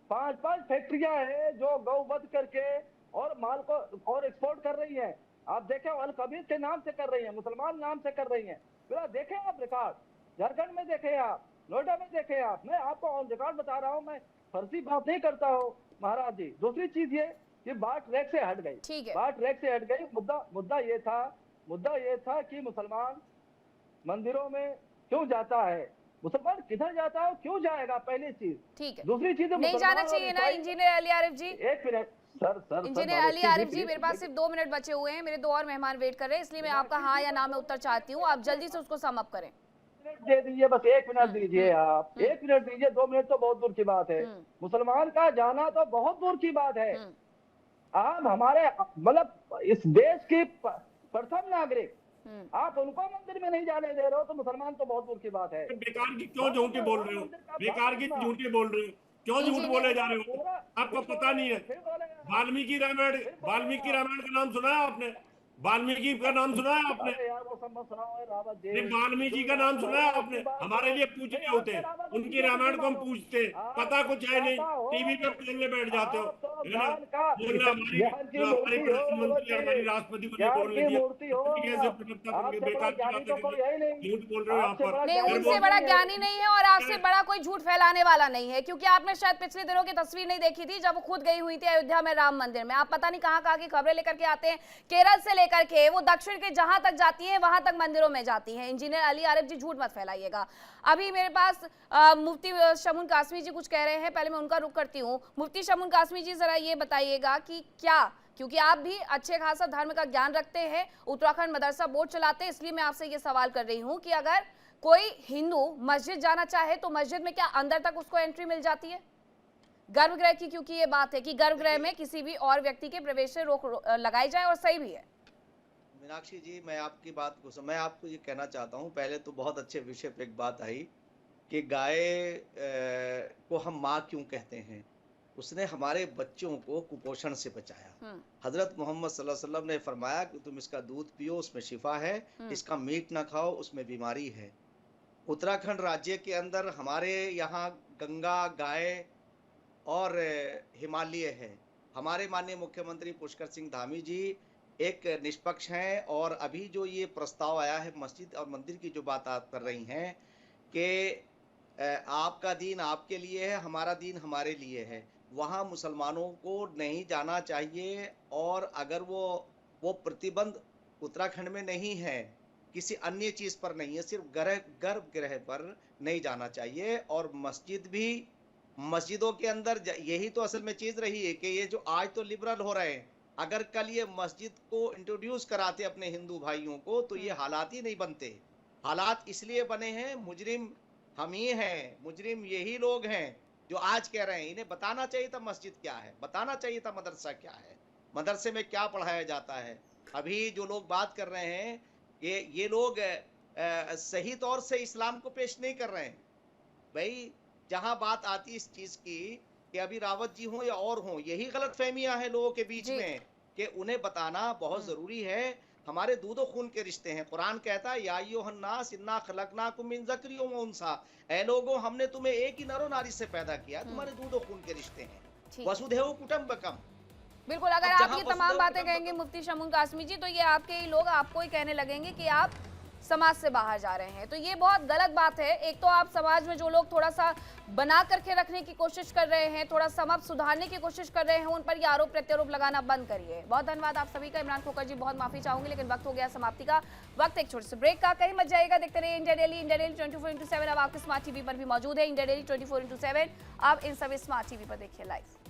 S9: 5 फैक्ट्रियां हैं जो गौवध करके और माल को और एक्सपोर्ट कर रही हैं। आप देखें, अल कबीर के नाम से कर रही हैं, मुसलमान नाम से कर रही हैं। फिर देखें आप रिकॉर्ड, झारखंड में देखें आप, नोएडा में देखें आप। मैं आपको ऑन रिकॉर्ड बता रहा हूँ, मैं फर्जी बात नहीं करता हूँ महाराज जी। दूसरी चीज ये कि बात ट्रैक से हट गई,
S1: ठीक है।
S9: बात ट्रैक से हट गई। मुद्दा ये था कि मुसलमान मंदिरों में क्यों जाता है, मुसलमान किधर जाता है, क्यों जाएगा, पहली चीज।
S1: ठीक है,
S9: दूसरी चीज
S1: नहीं जाना चाहिए ना इंजीनियर अली आरिफ जी।
S9: एक minute sir
S1: engineer Ali Arif ji, मेरे पास सिर्फ 2 मिनट बचे हुए हैं, मेरे 2 और मेहमान वेट कर रहे हैं, इसलिए मैं आपका हाँ या ना में उत्तर चाहती हूँ। आप जल्दी से उसको सम अप करें।
S9: दे दीजिए, बस 1 मिनट दीजिए आप, 1 मिनट दीजिए। 2 मिनट तो बहुत दूर की बात है, मुसलमान का जाना तो बहुत दूर की बात है। आप हमारे मतलब इस देश की प्रथम नागरिक, आप उनको मंदिर में नहीं जाने दे रहे हो तो मुसलमान तो बहुत दूर की बात है।
S7: बेकार की क्यों झूठी बोल रहे हो, बेकार की झूठी बोल रहे हो, क्यों झूठ बोले जा रहे हो? आपको पता नहीं है वाल्मीकि रामायण का नाम सुना है आपने? वाल्मीकि का नाम सुना है आपने? वाल्मीकि का नाम सुना है आपने? हमारे लिए पूछ रहे होते, उनकी रामायण को हम पूछते, पता कुछ है नहीं, टीवी पे बोलने बैठ जाते हो, है ना? हमारी प्रधानमंत्री, हमारी राष्ट्रपति को नहीं बोलने दिया, बेकार की बातें झूठ बोल रहे हो यहाँ पर।
S1: नहीं, उनसे बड़ा ज्ञानी नहीं है और आपसे बड़ा कोई झूठ फैलाने वाला नहीं है, क्योंकि आपने शायद पिछले दिनों की तस्वीर नहीं देखी थी जब वो खुद गई हुई थी अयोध्या में राम मंदिर में। आप पता नहीं कहाँ की खबरें लेकर के आते हैं, केरल से करके वो दक्षिण के जहां तक जाती हैं वहां तक मंदिरों में जाती हैं। इंजीनियर अली आरिफ जी झूठ मत फैलाइएगा। अभी मेरे पास मुफ्ती शमून कासमी जी कुछ कह रहे हैं, पहले मैं उनका रुख करती हूँ। मुफ्ती शमून कासमी जी, जरा ये बताइएगा कि क्या, क्योंकि आप भी अच्छे खासा धर्म का ज्ञान रखते हैं, उत्तराखंड मदरसा बोर्ड चलाते हैं, इसलिए मैं आपसे ये सवाल कर रही हूँ कि अगर कोई हिंदू मस्जिद जाना चाहे तो मस्जिद में क्या अंदर तक उसको एंट्री मिल जाती है? गर्भगृह की क्योंकि ये बात है कि गर्भगृह में किसी भी और व्यक्ति के प्रवेश से रोक लगाई जाए, और सही भी है।
S11: मीनाक्षी जी, मैं आपकी बात को मैं आपको ये कहना चाहता हूँ, पहले तो बहुत अच्छे विषय पे एक बात आई कि गाय को हम माँ क्यों कहते हैं। उसने हमारे बच्चों को कुपोषण से बचाया। हजरत मोहम्मद सल्लल्लाहु अलैहि वसल्लम ने फरमाया कि तुम इसका दूध पियो, उसमें शिफा है, इसका मीट ना खाओ, उसमें बीमारी है। उत्तराखंड राज्य के अंदर हमारे यहाँ गंगा, गाय और हिमालय है। हमारे माननीय मुख्यमंत्री पुष्कर सिंह धामी जी एक निष्पक्ष हैं, और अभी जो ये प्रस्ताव आया है मस्जिद और मंदिर की जो बात आप कर रही हैं कि आपका दीन आपके लिए है, हमारा दीन हमारे लिए है, वहाँ मुसलमानों को नहीं जाना चाहिए। और अगर वो प्रतिबंध उत्तराखंड में नहीं है, किसी अन्य चीज़ पर नहीं है, सिर्फ गर्भगृह पर नहीं जाना चाहिए। और मस्जिद भी, मस्जिदों के अंदर यही तो असल में चीज़ रही है कि ये जो आज तो लिबरल हो रहे हैं, अगर कल ये मस्जिद को इंट्रोड्यूस कराते अपने हिंदू भाइयों को तो ये हालात ही नहीं बनते। हालात इसलिए बने हैं, मुजरिम हम ही हैं, मुजरिम यही लोग हैं जो आज कह रहे हैं। इन्हें बताना चाहिए था मस्जिद क्या है, बताना चाहिए था मदरसा क्या है, मदरसे में क्या पढ़ाया जाता है। अभी जो लोग बात कर रहे हैं ये लोग सही तौर से इस्लाम को पेश नहीं कर रहे हैं। भाई, जहां बात आती इस चीज की कि अभी रावत जी हों या और हों, यही गलत फहमियां हैं लोगों के बीच में कि उन्हें बताना बहुत जरूरी है। हमारे दूध खून के रिश्ते हैं। कुरान कहता है या अय्युहन्नास इन्ना खलकनाकुम मिन ज़करिय्य व उन्सा, ऐ लोगों हमने तुम्हें एक ही नर और नारी से पैदा किया, तुम्हारे दूध खून के रिश्ते हैं। वसुधैव कुटुम्बकम।
S1: बिल्कुल, अगर आप ये तमाम बातें कहेंगे मुफ्ती शमून कासमी जी, तो ये आपके ही लोग आपको ही कहने लगेंगे कि आप समाज से बाहर जा रहे हैं। तो ये बहुत गलत बात है। एक तो आप समाज में जो लोग थोड़ा सा बना करके रखने की कोशिश कर रहे हैं, थोड़ा समाज सुधारने की कोशिश कर रहे हैं, उन पर ये आरोप प्रत्यारोप लगाना बंद करिए। बहुत धन्यवाद आप सभी का। इमरान खोकर जी, बहुत माफी चाहूंगी लेकिन वक्त हो गया समाप्ति का। वक्त एक छोटे से ब्रेक का, कहीं मत जाइएगा, देखते रहिए इंडिया डेली। इंडिया डेली 24/7 अब आपके स्मार्ट टीवी पर भी मौजूद है। इंडिया डेली 24/7 आप इन सभी स्मार्ट टीवी पर देखिए लाइव।